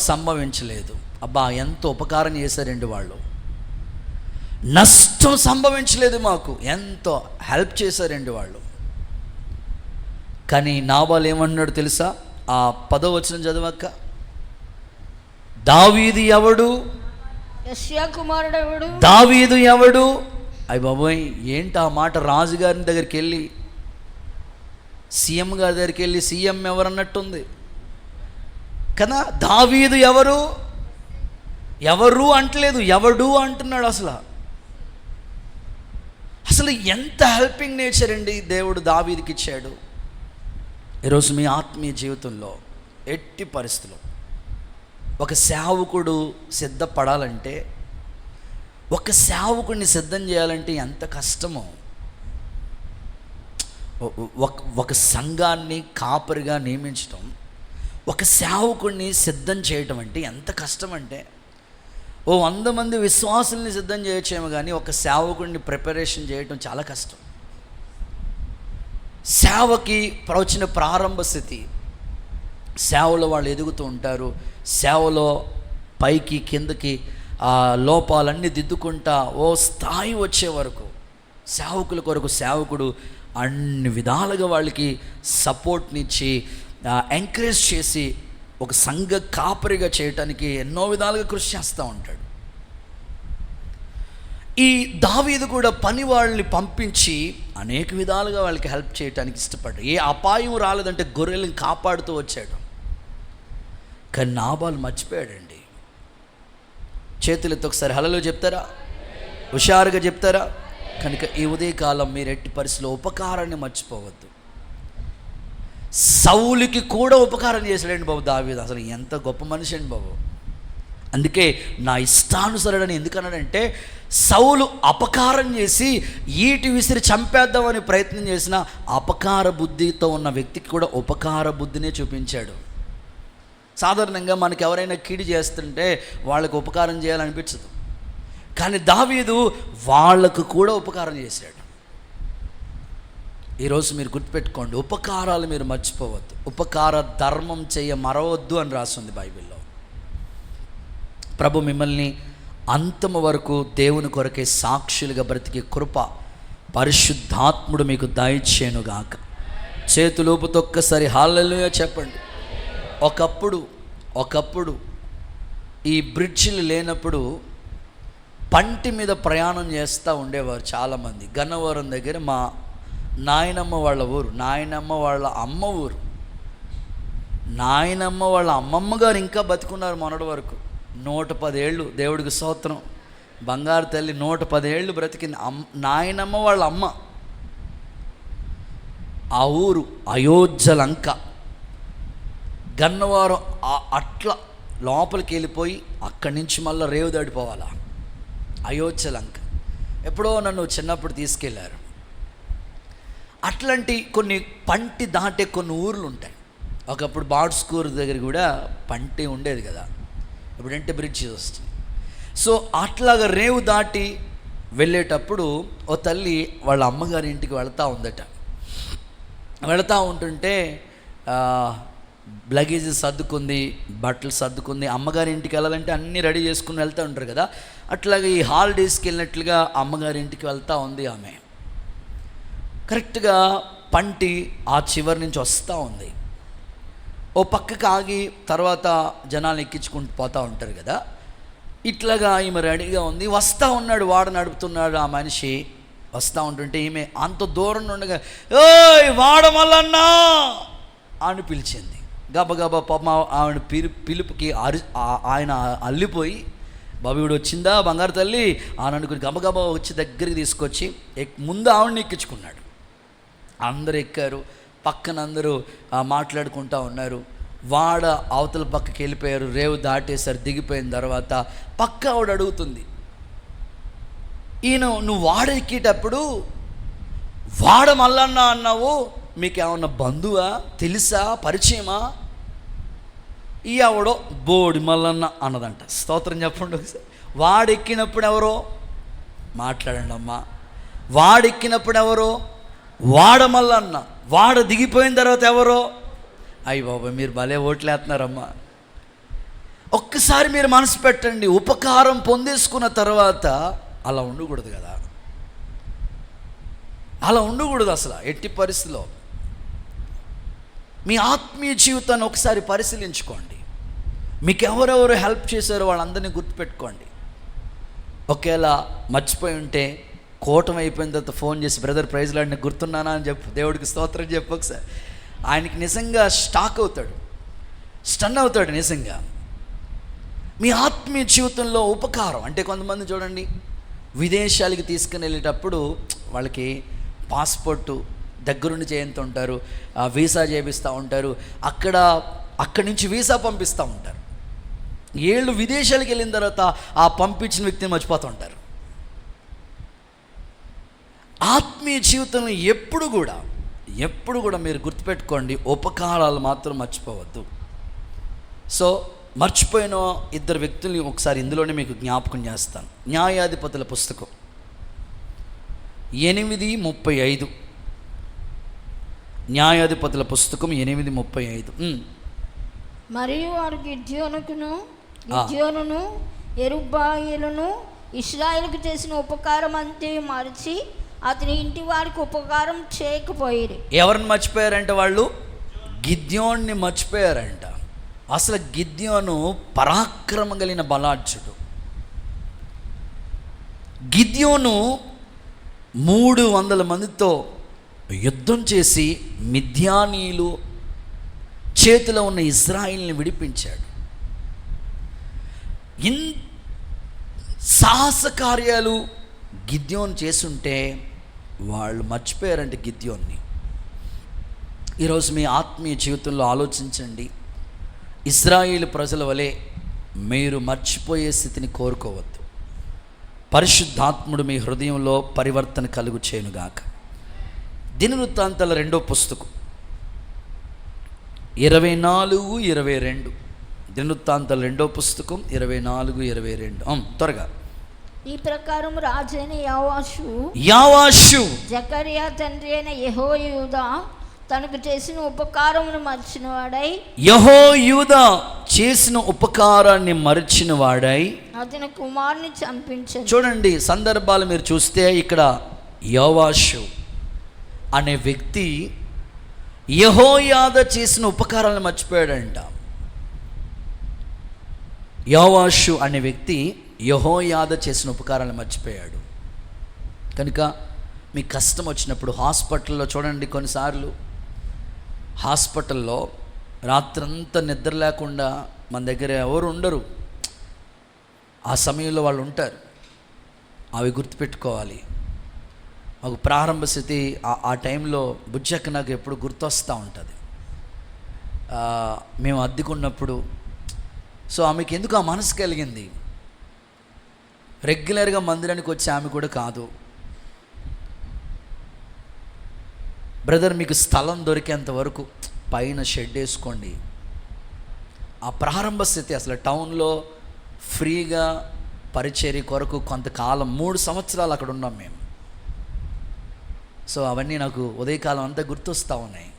సంభవించలేదు. అబ్బా, ఎంతో ఉపకారం చేశారండి వాళ్ళు. నష్టం సంభవించలేదు, మాకు ఎంతో హెల్ప్ చేశారండి వాళ్ళు. కానీ నాబాలు ఏమన్నాడు తెలుసా? ఆ 10వ వచనం చదవక్క, దావీదు ఎవడు, యెషయా కుమారుడు ఎవడు, దావీదు ఎవడు. అయ్య బాబోయ్, ఏంటి ఆ మాట? రాజుగారి దగ్గరికి వెళ్ళి, సీఎం గారి దగ్గరికి వెళ్ళి సీఎం ఎవరన్నట్టుంది కదా. దావీదు ఎవరు, ఎవరు అంటలేదు, ఎవడు అంటున్నాడు. అసలు ఎంత హెల్పింగ్ నేచర్ అండి దేవుడు దావీదుకి ఇచ్చాడు. ఈరోజు మీ ఆత్మీయ జీవితంలో ఎట్టి పరిస్థితుల్లో ఒక సేవకుడు సిద్ధపడాలంటే, ఒక సేవకుడిని సిద్ధం చేయాలంటే ఎంత కష్టమో. ఒక సంఘాన్ని కాపరిగా నియమించడం, ఒక సేవకుడిని సిద్ధం చేయటం అంటే ఎంత కష్టం అంటే, 100 మంది విశ్వాసుల్ని సిద్ధం చేయొచ్చేమో కానీ ఒక సేవకుడిని ప్రిపరేషన్ చేయటం చాలా కష్టం. సేవకి వచ్చిన ప్రారంభ స్థితి, సేవలో వాళ్ళు ఎదుగుతూ ఉంటారు, సేవలో పైకి కిందకి లోపాలన్నీ దిద్దుకుంటా స్థాయి వచ్చే వరకు సేవకుల కొరకు సేవకుడు అన్ని విధాలుగా వాళ్ళకి సపోర్ట్నిచ్చి ఎంకరేజ్ చేసి ఒక సంఘ కాపరిగా చేయటానికి ఎన్నో విధాలుగా కృషి చేస్తూ ఉంటాడు. ఈ దావీదు కూడా పని వాళ్ళని పంపించి అనేక విధాలుగా వాళ్ళకి హెల్ప్ చేయడానికి ఇష్టపడ్డాడు. ఏ అపాయం రాలేదంటే గొర్రెలను కాపాడుతూ వచ్చాడు. కానీ నాబాలు మర్చిపోయాడండి. చేతులెత్తి ఒకసారి హల్లేలూయా చెప్తారా? హుషారుగా చెప్తారా? కనుక ఈ ఉదయకాలం మీరు ఎట్టి పరిస్థితిలో ఉపకారాన్ని మర్చిపోవద్దు. సౌలుకి కూడా ఉపకారం చేశాడండి బాబు దావీదు. అసలు ఎంత గొప్ప మనిషి అండి బాబు. అందుకే నా ఇష్టానుసరుడని ఎందుకన్నాడంటే, సౌలు అపకారం చేసి ఈటి విసిరి చంపేద్దామని ప్రయత్నం చేసిన అపకార బుద్ధితో ఉన్న వ్యక్తికి కూడా ఉపకార బుద్ధినే చూపించాడు. సాధారణంగా మనకు ఎవరైనా కీడు చేస్తుంటే వాళ్ళకు ఉపకారం చేయాలనిపించదు, కానీ దావీదు వాళ్లకు కూడా ఉపకారం చేశాడు. ఈరోజు మీరు గుర్తుపెట్టుకోండి, ఉపకారాలు మీరు మర్చిపోవద్దు. ఉపకార ధర్మం చేయ మరవద్దు అని రాస్తుంది బైబిల్లో. ప్రభు మిమ్మల్ని అంతము వరకు దేవుని కొరకే సాక్షులుగా బ్రతికే కృప పరిశుద్ధాత్ముడు మీకు దయచేయునుగాక. చేతులూపుతో ఒక్కసారి హల్లెలూయా చెప్పండి. ఒకప్పుడు ఈ బ్రిడ్జిలు లేనప్పుడు పంటి మీద ప్రయాణం చేస్తూ ఉండేవారు చాలామంది. గన్నవరం దగ్గర మా నాయనమ్మ వాళ్ళ ఊరు, నాయనమ్మ వాళ్ళ అమ్మ ఊరు. నాయనమ్మ వాళ్ళ అమ్మమ్మ గారు ఇంకా బతుకున్నారు మొన్నటి వరకు. 110 ఏళ్ళు, దేవుడికి స్తోత్రం. బంగారు తల్లి 110 ఏళ్ళు బ్రతికింది. నాయనమ్మ వాళ్ళ అమ్మ. ఆ ఊరు అయోధ్యలంక. గన్నవరం అట్లా లోపలికి వెళ్ళిపోయి అక్కడి నుంచి మళ్ళీ రేవు దాడిపోవాలా, అయోధ్యలంక. ఎప్పుడో నన్ను చిన్నప్పుడు తీసుకెళ్ళారు. అట్లాంటి కొన్ని పంటి దాటే కొన్ని ఊర్లు ఉంటాయి. ఒకప్పుడు బాడ్స్కూర్ దగ్గర కూడా పంటి ఉండేది కదా, ఇప్పుడంటే బ్రిడ్జ్ వస్తుంది. సో అట్లాగా రేవు దాటి వెళ్ళేటప్పుడు ఓ తల్లి వాళ్ళ అమ్మగారి ఇంటికి వెళ్తూ ఉందట. వెళుతూ ఉంటుంటే లగేజ్ సర్దుకుంది, బట్టలు సర్దుకుంది. అమ్మగారి ఇంటికి వెళ్ళాలంటే అన్నీ రెడీ చేసుకుని వెళ్తూ ఉంటారు కదా, అట్లాగే ఈ హాలిడేస్కి వెళ్ళినట్లుగా అమ్మగారి ఇంటికి వెళ్తూ ఉంది ఆమె. కరెక్ట్గా పంటి ఆ చివరి నుంచి వస్తూ ఉంది. ఓ పక్కకి ఆగి తర్వాత జనాలు ఎక్కించుకుంటూ పోతూ ఉంటారు కదా, ఇట్లాగా ఈమె రెడీగా ఉంది. వస్తూ ఉన్నాడు, వాడ నడుపుతున్నాడు ఆ మనిషి. వస్తూ ఉంటుంటే ఈమె అంత దూరం నుండిగా ఏయ్ వాడ మల్లన్నా అని పిలిచింది. గబగబా పాప ఆవిడ పిలుపుకి ఆయన అల్లిపోయి, బాబుడు వచ్చిందా బంగారు తల్లి అని అనుకుని గబగబా వచ్చి దగ్గరికి తీసుకొచ్చి ముందు ఆవిడని ఎక్కించుకున్నాడు. అందరూ ఎక్కారు, పక్కన అందరూ మాట్లాడుకుంటూ ఉన్నారు. వాడ అవతల పక్కకి వెళ్ళిపోయారు, రేవు దాటేసారు. దిగిపోయిన తర్వాత పక్క ఆవిడ అడుగుతుంది, ఈయన నువ్వు వాడ ఎక్కేటప్పుడు వాడ మల్లన్న అన్నావు, మీకేమన్నా బంధువా, తెలుసా, పరిచయమా? ఈ ఆవిడో బోడి మల్లన్న అన్నదంట. స్తోత్రం చెప్పండి ఒకసారి. వాడెక్కినప్పుడు ఎవరో మాట్లాడండి అమ్మా. వాడెక్కినప్పుడు ఎవరో వాడ మల్లన్న, వాడ దిగిపోయిన తర్వాత ఎవరో అయ్యి బాబా మీరు భలే ఓట్లేస్తున్నారమ్మా. ఒక్కసారి మీరు మనసు పెట్టండి, ఉపకారం పొందేసుకున్న తర్వాత అలా ఉండకూడదు కదా, అలా ఉండకూడదు అసలు ఎట్టి పరిస్థితిలో. మీ ఆత్మీయ జీవితాన్ని ఒకసారి పరిశీలించుకోండి. మీకు ఎవరెవరు హెల్ప్ చేశారో వాళ్ళందరినీ గుర్తుపెట్టుకోండి. ఒకవేళ మర్చిపోయి ఉంటే కూటమి అయిపోయిన తర్వాత ఫోన్ చేసి బ్రదర్ ప్రైజ్ లాడ్ నేను గుర్తున్నానా అని చెప్పు, దేవుడికి స్తోత్రం చెప్పు ఒకసారి. ఆయనకి నిజంగా స్టాక్ అవుతాడు, స్టన్ అవుతాడు నిజంగా. మీ ఆత్మీయ జీవితంలో ఉపకారం అంటే కొంతమంది చూడండి, విదేశాలకి తీసుకుని వెళ్ళేటప్పుడు వాళ్ళకి పాస్పోర్టు దగ్గరుండి చేయంతూ ఉంటారు, వీసా చేపిస్తూ ఉంటారు, అక్కడి నుంచి వీసా పంపిస్తూ ఉంటారు. ఏళ్ళు విదేశాలకు వెళ్ళిన తర్వాత ఆ పంపించిన వ్యక్తిని మర్చిపోతూ ఉంటారు. ఆత్మీయ జీవితంలో ఎప్పుడు కూడా మీరు గుర్తుపెట్టుకోండి, ఉపకారాలు మాత్రం మర్చిపోవద్దు. సో మర్చిపోయిన ఇద్దరు వ్యక్తుల్ని ఒకసారి ఇందులోనే మీకు జ్ఞాపకం చేస్తాను. న్యాయాధిపతుల పుస్తకం 8:35. న్యాయాధిపతుల పుస్తకం 8:35. మరియు వారు గిద్యోనును యెరుబ్బయలును ఇశ్రాయేలుకు చేసిన ఉపకారం అంతే మరచి అతని ఇంటి వారికి ఉపకారం చేయకపోయిరి. ఎవరిని మర్చిపోయారంట? వాళ్ళు గిద్యోన్ని మర్చిపోయారంట. అసలు గిద్యోను పరాక్రమ కలిగిన బలాఢ్యుడు. గిద్యోను 300 మందితో యుద్ధం చేసి మిద్యానీయులు చేతిలో ఉన్న ఇశ్రాయేలుని విడిపించాడు. సాహస కార్యాలు గిద్యోను చేసుంటే వాళ్ళు మర్చిపోయారంటే గిద్యోన్ని. ఈరోజు మీ ఆత్మీయ జీవితంలో ఆలోచించండి. ఇశ్రాయేలు ప్రజల వలె మీరు మర్చిపోయే స్థితిని కోరుకోవద్దు. పరిశుద్ధాత్ముడు మీ హృదయంలో పరివర్తన కలుగు చేయునుగాక. దినవృత్తాంతాల 2వ పుస్తకం 24:22. దినవృత్తాంతాల 2వ పుస్తకం 24:22. త్వరగా. ఈ ప్రకారం రాజైన యోవాషు జకర్యా తండ్రి అయిన యెహోయాదా తనకు చేసిన ఉపకారమును మర్చినవాడై, యెహోయాదా చేసిన ఉపకారాన్ని మర్చినవాడై అతని కుమారుని చంపించాడు. చూడండి సందర్భాలు మీరు చూస్తే ఇక్కడ యోవాషు అనే వ్యక్తి యెహోయాదా చేసిన ఉపకారాలను మర్చిపోయాడంట. యోవాషు అనే వ్యక్తి యెహోయాదా చేసిన ఉపకారాలను మర్చిపోయాడు. కనుక మీకు కష్టం వచ్చినప్పుడు హాస్పిటల్లో చూడండి, కొన్నిసార్లు హాస్పిటల్లో రాత్రంతా నిద్ర లేకుండా మన దగ్గర ఎవరు ఉండరు, ఆ సమయంలో వాళ్ళు ఉంటారు. అవి గుర్తుపెట్టుకోవాలి. మాకు ప్రారంభ స్థితి ఆ టైంలో బుజ్జక్క నాకు ఎప్పుడు గుర్తొస్తూ ఉంటుంది. మేము అద్దెకున్నప్పుడు. సో ఆమెకి ఎందుకు ఆ మనసు కలిగింది. రెగ్యులర్గా మందిరానికి వచ్చే ఆమె కూడా కాదు. బ్రదర్ మీకు స్థలం దొరికేంత వరకు పైన షెడ్ వేసుకోండి. ఆ ప్రారంభ స్థితి అసలు టౌన్లో ఫ్రీగా పరిచర్య కొరకు కొంతకాలం 3 సంవత్సరాలు అక్కడ ఉన్నాం మేము. సో అవన్నీ నాకు ఉదయకాలం అంతా గుర్తొస్తూ ఉన్నాయి.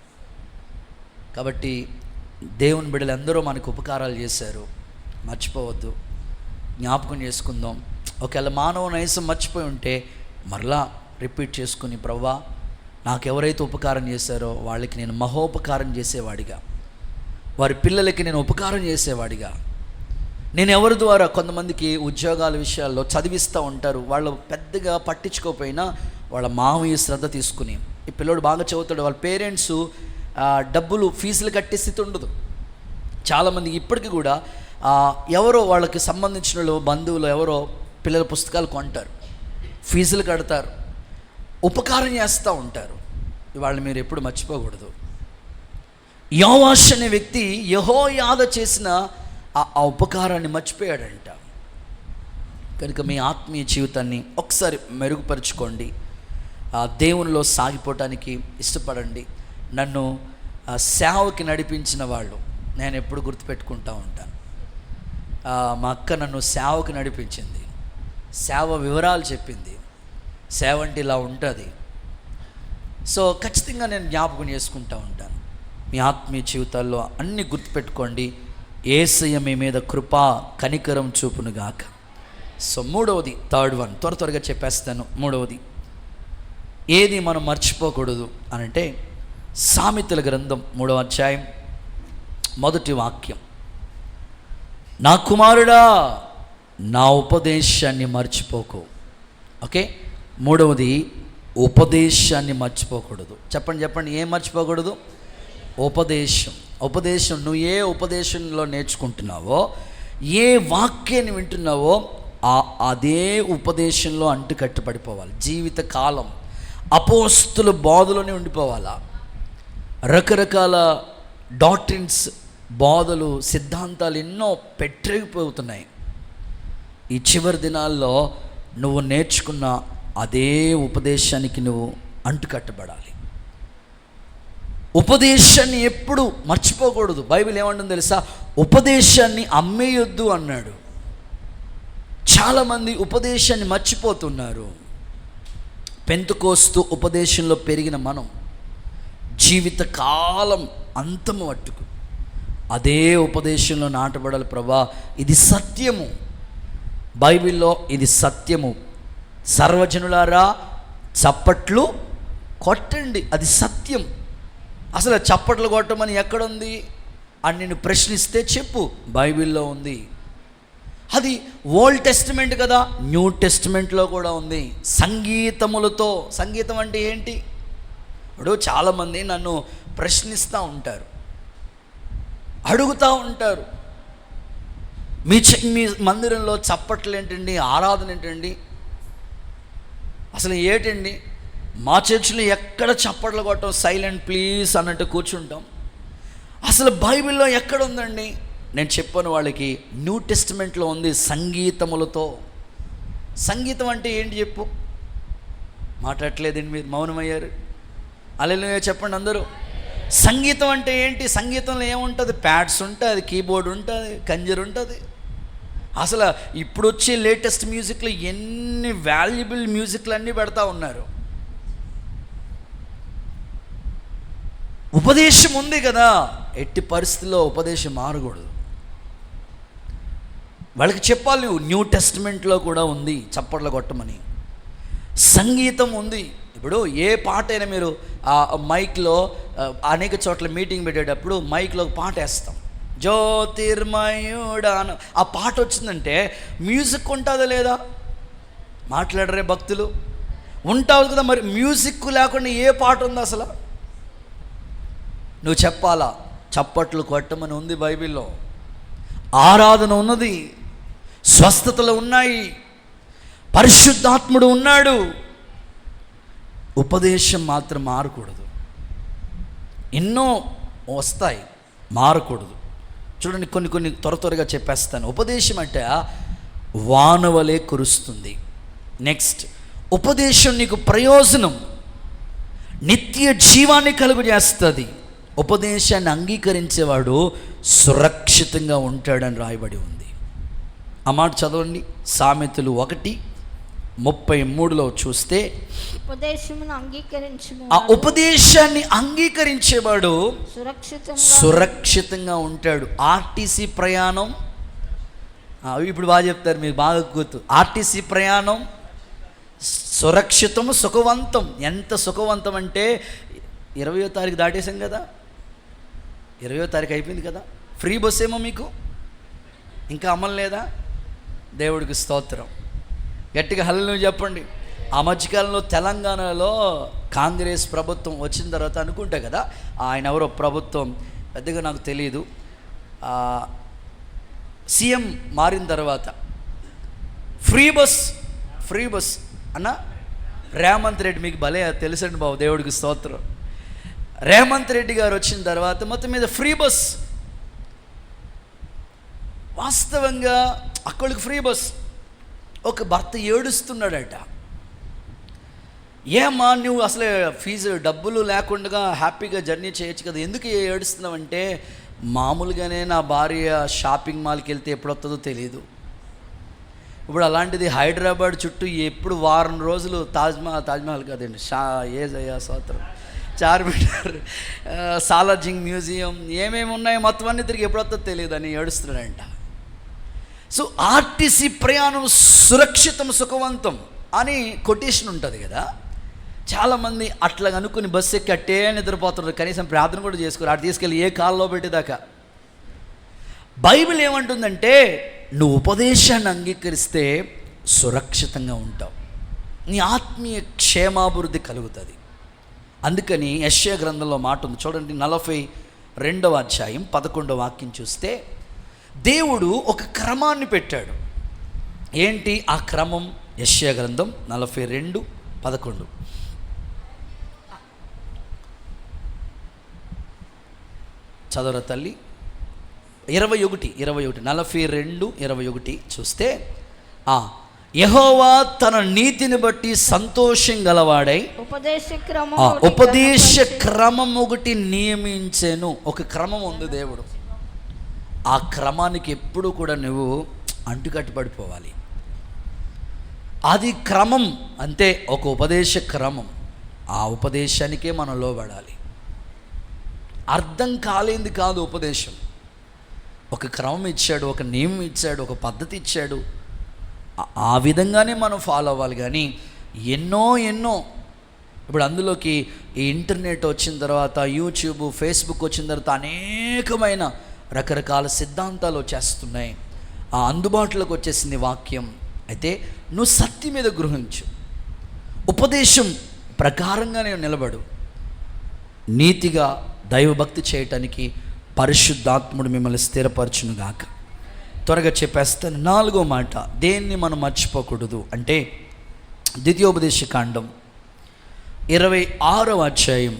కాబట్టి దేవుని బిడ్డలు అందరూ మనకు ఉపకారాలు చేశారు, మర్చిపోవద్దు, జ్ఞాపకం చేసుకుందాం. ఒకవేళ మానవ నైజం మర్చిపోయి ఉంటే మరలా రిపీట్ చేసుకుని, ప్రభువా నాకు ఎవరైతే ఉపకారం చేశారో వాళ్ళకి నేను మహోపకారం చేసేవాడిగా, వారి పిల్లలకి నేను ఉపకారం చేసేవాడిగా, నేను ఎవరి ద్వారా కొంతమందికి ఉద్యోగాల విషయాల్లో చదివిస్తూ ఉంటారు, వాళ్ళు పెద్దగా పట్టించుకోకపోయినా వాళ్ళ మామయ్య శ్రద్ధ తీసుకుని, ఈ పిల్లోడు బాగా చదువుతాడు, వాళ్ళ పేరెంట్స్ డబ్బులు ఫీజులు కట్టే స్థితి ఉండదు. చాలామంది ఇప్పటికీ కూడా ఎవరో వాళ్ళకి సంబంధించిన బంధువులు ఎవరో పిల్లల పుస్తకాలు కొంటారు, ఫీజులు కడతారు, ఉపకారం చేస్తూ ఉంటారు. ఇవాళ మీరు ఎప్పుడు మర్చిపోకూడదు. యోవాషు అనే వ్యక్తి యెహోయాదా చేసిన ఆ ఉపకారాన్ని మర్చిపోయాడంట. కనుక మీ ఆత్మీయ జీవితాన్ని ఒకసారి మెరుగుపరుచుకోండి. దేవునిలో సాగిపోవటానికి ఇష్టపడండి. నన్ను సేవకి నడిపించిన వాళ్ళు నేను ఎప్పుడు గుర్తుపెట్టుకుంటూ ఉంటాను. మా అక్క నన్ను సేవకి నడిపించింది, సేవ వివరాలు చెప్పింది, సేవ అంటే ఇలా ఉంటుంది. సో ఖచ్చితంగా నేను జ్ఞాపకం చేసుకుంటూ ఉంటాను. మీ ఆత్మీయ జీవితాల్లో అన్నీ గుర్తుపెట్టుకోండి. యేసయ్య మీ మీద కృపా కనికరం చూపునుగాక. సో 3వది, థర్డ్ వన్ త్వరగా చెప్పేస్తాను. 3వది ఏది మనం మర్చిపోకూడదు అని అంటే సామెతల గ్రంథం 3వ అధ్యాయం 1వ వాక్యం. నా కుమారుడా నా ఉపదేశాన్ని మర్చిపోకు. ఓకే, 3వది ఉపదేశాన్ని మర్చిపోకూడదు. చెప్పండి ఏం మర్చిపోకూడదు? ఉపదేశం. నువ్వు ఏ ఉపదేశంలో నేర్చుకుంటున్నావో, ఏ వాక్యాన్ని వింటున్నావో అదే ఉపదేశంలో అంటుకట్టుపడిపోవాలి జీవితకాలం. అపోస్తుల బోధలోనే ఉండిపోవాలా? రకరకాల డాక్ట్రిన్స్, బోధలు, సిద్ధాంతాలు ఎన్నో పెట్టిపోతున్నాయి. ఈ చివరి దినాల్లో నువ్వు నేర్చుకున్న అదే ఉపదేశానికి నువ్వు అంటుకట్టబడాలి. ఉపదేశాన్ని ఎప్పుడు మర్చిపోకూడదు. బైబిల్ ఏమంటుందో తెలుసా? ఉపదేశాన్ని అమ్మేయొద్దు అన్నాడు. చాలామంది ఉపదేశాన్ని మర్చిపోతున్నారు. పెంతెకోస్తు ఉపదేశంలో పెరిగిన మనం జీవితకాలం అంతము మట్టుకు అదే ఉపదేశంలో నాటబడాలి. ప్రభా, ఇది సత్యము, బైబిల్లో ఇది సత్యము, సర్వజనులారా చప్పట్లు కొట్టండి, అది సత్యం. అసలు చప్పట్లు కొట్టమని ఎక్కడుంది అని నేను ప్రశ్నిస్తే చెప్పు, బైబిల్లో ఉంది. అది ఓల్డ్ టెస్టిమెంట్ కదా, న్యూ టెస్టిమెంట్లో కూడా ఉంది. సంగీతములతో, సంగీతం అంటే ఏంటి? ఇప్పుడు చాలామంది నన్ను ప్రశ్నిస్తూ ఉంటారు, అడుగుతూ ఉంటారు, మీ మందిరంలో చప్పట్లు ఏంటండి, ఆరాధన ఏంటండి, అసలు ఏంటండి? మా చర్చిలో ఎక్కడ చప్పట్లు కొట్టం, సైలెంట్ ప్లీజ్ అన్నట్టు కూర్చుంటాం. అసలు బైబిల్లో ఎక్కడ ఉందండి? నేను చెప్పాను వాళ్ళకి, న్యూ టెస్టిమెంట్లో ఉంది సంగీతములతో. సంగీతం అంటే ఏంటి చెప్పు? మాట్లాడలేదండి, మీరు మౌనమయ్యారు. హల్లెలూయా చెప్పండి అందరూ. సంగీతం అంటే ఏంటి? సంగీతంలో ఏముంటుంది? ప్యాడ్స్ ఉంటుంది, కీబోర్డ్ ఉంటుంది, కంజర్ ఉంటుంది. అసలు ఇప్పుడు వచ్చే లేటెస్ట్ మ్యూజిక్లో ఎన్ని వాల్యుబుల్ మ్యూజిక్లు అన్నీ పెడతా ఉన్నారు. ఉపదేశం ఉంది కదా, ఎట్టి పరిస్థితుల్లో ఉపదేశం మారకూడదు. వాళ్ళకి చెప్పాలి, నువ్వు న్యూ టెస్టిమెంట్లో కూడా ఉంది చప్పట్లు కొట్టమని. సంగీతం ఉంది. ఇప్పుడు ఏ పాట అయినా మీరు ఆ మైక్లో అనేక చోట్ల మీటింగ్ పెట్టేటప్పుడు మైక్లో ఒక పాట వేస్తాం, జ్యోతిర్మయుడా అని. ఆ పాట వచ్చిందంటే మ్యూజిక్ ఉంటుందా లేదా? మాట్లాడరే భక్తులు, ఉంటావు కదా. మరి మ్యూజిక్ లేకుండా ఏ పాట ఉంది అసలు? నువ్వు చెప్పాలా, చప్పట్లు కొట్టమని ఉంది బైబిల్లో. ఆరాధన ఉన్నది, స్వస్థతలు ఉన్నాయి, పరిశుద్ధాత్ముడు ఉన్నాడు. ఉపదేశం మాత్రం మారకూడదు. ఎన్నో వస్తాయి, మారకూడదు. చూడండి, కొన్ని త్వరగా చెప్పేస్తాను. ఉపదేశం అంటే వానవలే కురుస్తుంది. నెక్స్ట్, ఉపదేశం నీకు ప్రయోజనం, నిత్య జీవాన్ని కలుగు చేస్తుంది. ఉపదేశాన్ని అంగీకరించేవాడు సురక్షితంగా ఉంటాడని రాయబడి ఉంది. ఆ మాట చదవండి, సామెతలు 1:33 చూస్తే, ఆ ఉపదేశాన్ని అంగీకరించేవాడు సురక్షితంగా ఉంటాడు. ఆర్టీసీ ప్రయాణం, ఇప్పుడు బాగా చెప్తారు మీరు, బాగా గుర్తు. ఆర్టీసీ ప్రయాణం సురక్షితం, సుఖవంతం. ఎంత సుఖవంతం అంటే 20వ తారీఖు దాటేసాం కదా, 20వ తారీఖు అయిపోయింది కదా. ఫ్రీ బస్ ఏమో మీకు ఇంకా అమలు లేదా? దేవుడికి స్తోత్రం. గట్టిగా హల్లెలూయా చెప్పండి. ఆ మధ్యకాలంలో తెలంగాణలో కాంగ్రెస్ ప్రభుత్వం వచ్చిన తర్వాత అనుకుంటా కదా, ఆయన ఎవరో ప్రభుత్వం పెద్దగా నాకు తెలియదు, సీఎం మారిన తర్వాత ఫ్రీ బస్ అన్న రేవంత్ రెడ్డి, మీకు భలే తెలుసండి బాబు, దేవుడికి స్తోత్రం. రేవంత్ రెడ్డి గారు వచ్చిన తర్వాత మొత్తం మీద ఫ్రీ బస్. వాస్తవంగా అక్కడికి ఫ్రీ బస్. ఒక భర్త ఏడుస్తున్నాడట, ఏమ్మా నువ్వు అసలు ఫీజు డబ్బులు లేకుండా హ్యాపీగా జర్నీ చేయొచ్చు కదా, ఎందుకు ఏడుస్తున్నావంటే, మామూలుగానే నా భార్య షాపింగ్ మాల్కి వెళ్తే ఎప్పుడు వస్తుందో తెలియదు. ఇప్పుడు అలాంటిది హైదరాబాద్ చుట్టూ ఎప్పుడు వారం రోజులు తాజ్మహల్ కాదండి, ఏజయ్యా స్తోత్రం, చార్మినార్, సాలార్జింగ్ మ్యూజియం, ఏమేమి ఉన్నాయో మొత్తం అన్నీ తిరిగి ఎప్పుడు వస్తుందో తెలియదు అని ఏడుస్తున్నాడంట. సో ఆర్టీసీ ప్రయాణం సురక్షితం, సుఖవంతం అని కొటేషన్ ఉంటుంది కదా. చాలామంది అట్లా అనుకుని బస్సు ఎక్కి అట్టే నిద్రపోతున్నారు, కనీసం ప్రార్థన కూడా చేసుకోరు. అటు తీసుకెళ్ళి ఏ కాల్లో పెట్టేదాకా. బైబిల్ ఏమంటుందంటే, నువ్వు ఉపదేశాన్ని అంగీకరిస్తే సురక్షితంగా ఉంటావు, నీ ఆత్మీయ క్షేమాభివృద్ధి కలుగుతుంది. అందుకని యెషయా గ్రంథంలో మాట ఉంది చూడండి, 42వ అధ్యాయం 11వ వాక్యం చూస్తే, దేవుడు ఒక క్రమాన్ని పెట్టాడు. ఏంటి ఆ క్రమం? యెషయా గ్రంథం 42:11. చదవరా తల్లి. 21 42-21 చూస్తే, యెహోవా తన నీతిని బట్టి సంతోషం గలవాడై ఉపదేశ క్రమం ఒకటి నియమించెను. ఒక క్రమం ఉంది దేవుడు. ఆ క్రమానికి ఎప్పుడు కూడా నువ్వు అంటుకట్టుపడిపోవాలి. అది క్రమం అంతే, ఒక ఉపదేశ క్రమం. ఆ ఉపదేశానికే మనం లోబడాలి. అర్థం కాలేంది కాదు ఉపదేశం. ఒక క్రమం ఇచ్చాడు, ఒక నియమం ఇచ్చాడు, ఒక పద్ధతి ఇచ్చాడు. ఆ విధంగానే మనం ఫాలో అవ్వాలి. కానీ ఎన్నో ఇప్పుడు అందులోకి ఈ ఇంటర్నెట్ వచ్చిన తర్వాత, యూట్యూబ్, ఫేస్బుక్ వచ్చిన తర్వాత అనేకమైన రకరకాల సిద్ధాంతాలు వచ్చేస్తున్నాయి. అందుబాటులోకి వచ్చేసింది వాక్యం. అయితే నువ్వు సత్యం మీద గ్రహించు, ఉపదేశం ప్రకారంగానే నిలబడు. నీతిగా దైవభక్తి చేయటానికి పరిశుద్ధాత్ముడు మిమ్మల్ని స్థిరపరచునుగాక. త్వరగా చెప్పేస్తాను. 4వ మాట, దేన్ని మనం మర్చిపోకూడదు అంటే ద్వితీయోపదేశకాండం 26వ అధ్యాయం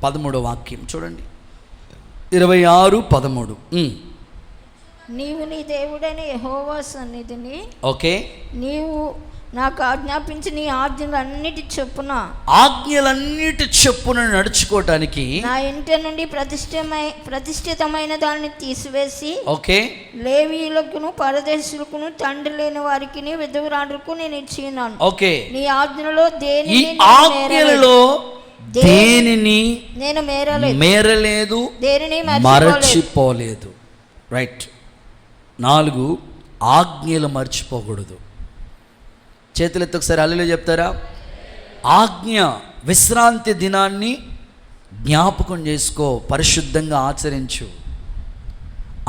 13వ వాక్యం చూడండి. 26:13. నీవు నీ దేవుడైన యెహోవా సన్నిధిని ఓకే నీవు నాకు ఆజ్ఞాపించి నీ ఆజ్ఞలన్నిటి చెప్పున నడుచుకోవటానికి నా ఇంటి నుండి ప్రతిష్ఠితమైన దాన్ని తీసివేసి ఓకే లేవీయులకును పరదేశులకును తండ్రి లేని వారికి విధవరాండ్రకు నేను ఇచ్చినాను. ఓకే, నీ ఆజ్ఞలలో దేనిని నేను మేరలేదు, దేనిని మరచిపోలేదు. రైట్. 4 ఆజ్ఞలు మర్చిపోకూడదు. చేతులెత్తి ఒకసారి హల్లెలూయా చెప్తారా? ఆజ్ఞ, విశ్రాంతి దినాన్ని జ్ఞాపకం చేసుకో, పరిశుద్ధంగా ఆచరించు.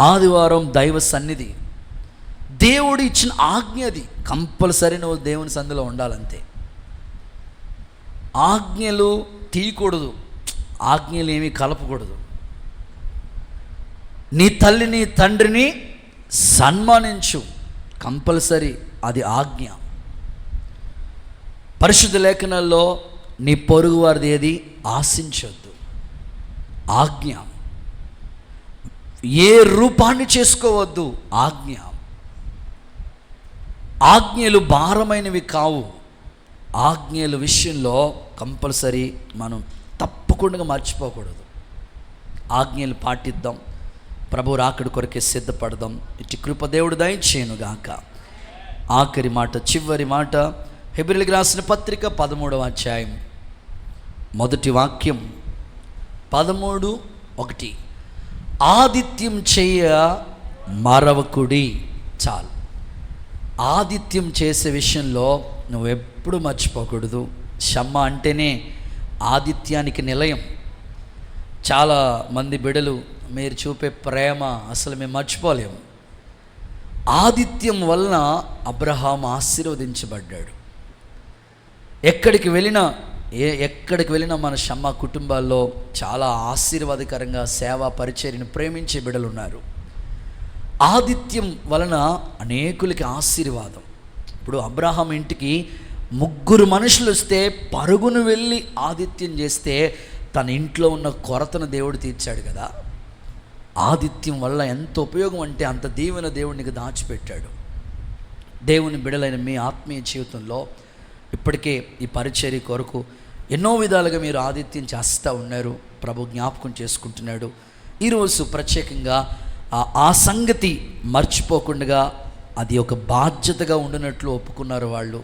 ఆదివారం దైవ సన్నిధి, దేవుడు ఇచ్చిన ఆజ్ఞ అది. కంపల్సరీ నువ్వు దేవుని సన్నిధిలో ఉండాలంతే. ఆజ్ఞలు తీయకూడదు, ఆజ్ఞలు ఏమీ కలపకూడదు. నీ తల్లిని తండ్రిని సన్మానించు, కంపల్సరీ, అది ఆజ్ఞ. పరిశుద్ధ లేఖనాల్లో నీ పొరుగు వారిది ఏది ఆశించొద్దు, ఆజ్ఞ. ఏ రూపాన్ని చేసుకోవద్దు, ఆజ్ఞ. ఆజ్ఞలు భారమైనవి కావు. ఆజ్ఞల విషయంలో కంపల్సరీ మనం తప్పకుండా మర్చిపోకూడదు. ఆజ్ఞలు పాటిద్దాం, ప్రభు రాకడ కొరకే సిద్ధపడదాం. ఇటు కృప దేవుడు దయచేయునుగాక. ఆఖరి మాట, చివరి మాట, హెబ్రీయులకు రాసిన పత్రిక 13వ అధ్యాయం 1వ వాక్యం. 13:1 ఆదిత్యం చెయ్య మరవకుడి. చాలు. ఆదిత్యం చేసే విషయంలో నువ్వెప్పుడు మర్చిపోకూడదు. షమ్మ అంటేనే ఆదిత్యానికి నిలయం. చాలా మంది బిడ్డలు మీరు చూపే ప్రేమ అసలు మేము మర్చిపోలేము. ఆదిత్యం వలన అబ్రహాం ఆశీర్వదించబడ్డాడు. ఎక్కడికి వెళ్ళినా మన షమ్మ కుటుంబాల్లో చాలా ఆశీర్వాదకరంగా సేవా పరిచర్యను ప్రేమించే బిడ్డలు ఉన్నారు. ఆదిత్యం వలన అనేకులకి ఆశీర్వాదం. ఇప్పుడు అబ్రహాం ఇంటికి 3 మనుషులు వస్తే పరుగును వెళ్ళి ఆదిత్యం చేస్తే తన ఇంట్లో ఉన్న కొరతను దేవుడు తీర్చాడు కదా. ఆదిత్యం వల్ల ఎంత ఉపయోగం అంటే అంత దీవెన దేవుడికి దాచిపెట్టాడు. దేవుని బిడలైన మీ ఆత్మీయ జీవితంలో ఇప్పటికే ఈ పరిచర్య కొరకు ఎన్నో విధాలుగా మీరు ఆదిత్యం చేస్తూ ఉన్నారు. ప్రభు జ్ఞాపకం చేసుకుంటున్నాడు. ఈరోజు ప్రత్యేకంగా ఆ సంగతి మర్చిపోకుండా అది ఒక బాధ్యతగా ఉండినట్లు ఒప్పుకున్నారు వాళ్ళు.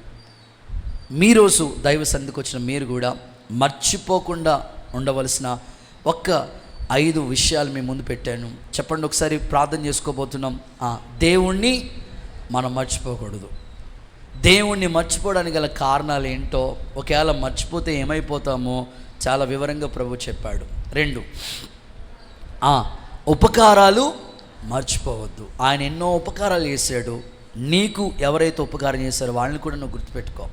మీరోజు దైవ సన్నిధికి వచ్చిన మీరు కూడా మర్చిపోకుండా ఉండవలసిన 5 విషయాలు మీ ముందు పెట్టాను. చెప్పండి ఒకసారి, ప్రార్థన చేసుకోబోతున్నాం. దేవుణ్ణి మనం మర్చిపోకూడదు. దేవుణ్ణి మర్చిపోవడానికి గల కారణాలు ఏంటో, ఒకవేళ మర్చిపోతే ఏమైపోతామో చాలా వివరంగా ప్రభు చెప్పాడు. 2 ఉపకారాలు మర్చిపోవద్దు. ఆయన ఎన్నో ఉపకారాలు చేశాడు. నీకు ఎవరైతే ఉపకారం చేశారో వాళ్ళని కూడా నువ్వు గుర్తుపెట్టుకో.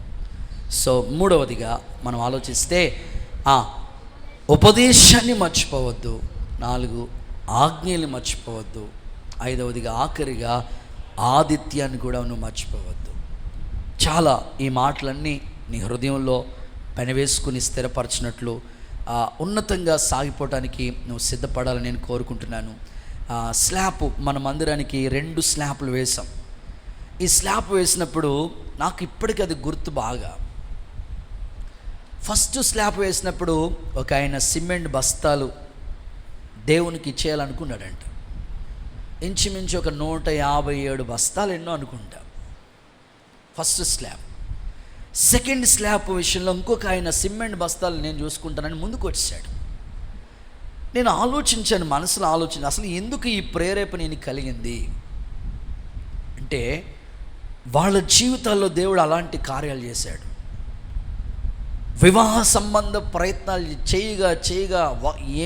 సో 3వదిగా మనం ఆలోచిస్తే ఉపదేశాన్ని మర్చిపోవద్దు. 4 ఆజ్ఞల్ని మర్చిపోవద్దు. 5వదిగా ఆఖరిగా ఆదిత్యాన్ని కూడా నువ్వు మర్చిపోవద్దు. చాలా ఈ మాటలన్నీ నీ హృదయంలో పెనవేసుకుని స్థిరపరచినట్లు ఉన్నతంగా సాగిపోవడానికి నువ్వు సిద్ధపడాలని నేను కోరుకుంటున్నాను. స్లాబ్ మన మందిరానికి 2 స్లాబ్లు వేసాం. ఈ స్లాబ్ వేసినప్పుడు నాకు ఇప్పటికీ అది గుర్తు బాగా. ఫస్ట్ స్లాబ్ వేసినప్పుడు ఒక ఆయన సిమెంట్ బస్తాలు దేవునికి ఇచ్చేయాలనుకున్నాడంట. ఇంచుమించు ఒక 157 బస్తాలు ఎన్నో అనుకుంటా ఫస్ట్ స్లాబ్. సెకండ్ స్లాబ్ విషయంలో ఇంకొక ఆయన సిమెంట్ బస్తాలు నేను చూసుకుంటానని ముందుకు వచ్చాడు. నేను ఆలోచించాను, మనసులో అసలు ఎందుకు ఈ ప్రేరేపణ ఈయనకి కలిగింది అంటే, వాళ్ళ జీవితాల్లో దేవుడు అలాంటి కార్యాలు చేశాడు. వివాహ సంబంధ ప్రయత్నాలు చేయగా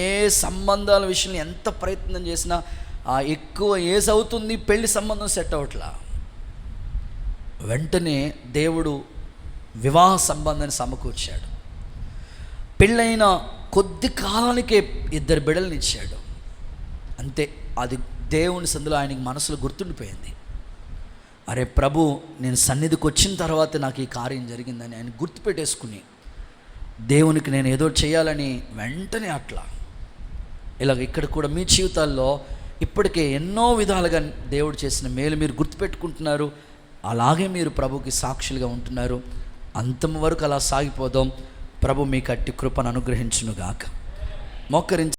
ఏ సంబంధాల విషయంలో ఎంత ప్రయత్నం చేసినా ఎక్కువ ఏజ్ అవుతుంది, పెళ్లి సంబంధం సెట్ అవట్లా. వెంటనే దేవుడు వివాహ సంబంధాన్ని సమకూర్చాడు. పెళ్ళైన కొద్ది కాలానికే 2 బిడ్డలను ఇచ్చాడు. అంతే, అది దేవుని సందులో ఆయనకి మనసులో గుర్తుండిపోయింది. అరే ప్రభు, నేను సన్నిధికి వచ్చిన తర్వాత నాకు ఈ కార్యం జరిగిందని ఆయన గుర్తుపెట్టేసుకుని దేవునికి నేను ఏదో చేయాలని వెంటనే అట్లా. ఇలాగ ఇక్కడ కూడా మీ జీవితాల్లో ఇప్పటికే ఎన్నో విధాలుగా దేవుడు చేసిన మేలు మీరు గుర్తుపెట్టుకుంటున్నారు. అలాగే మీరు ప్రభుకి సాక్షులుగా ఉంటున్నారు. అంతం వరకు అలా సాగిపోదాం. ప్రభు మీకు అట్టి కృపను అనుగ్రహించునుగాక. మోకరించి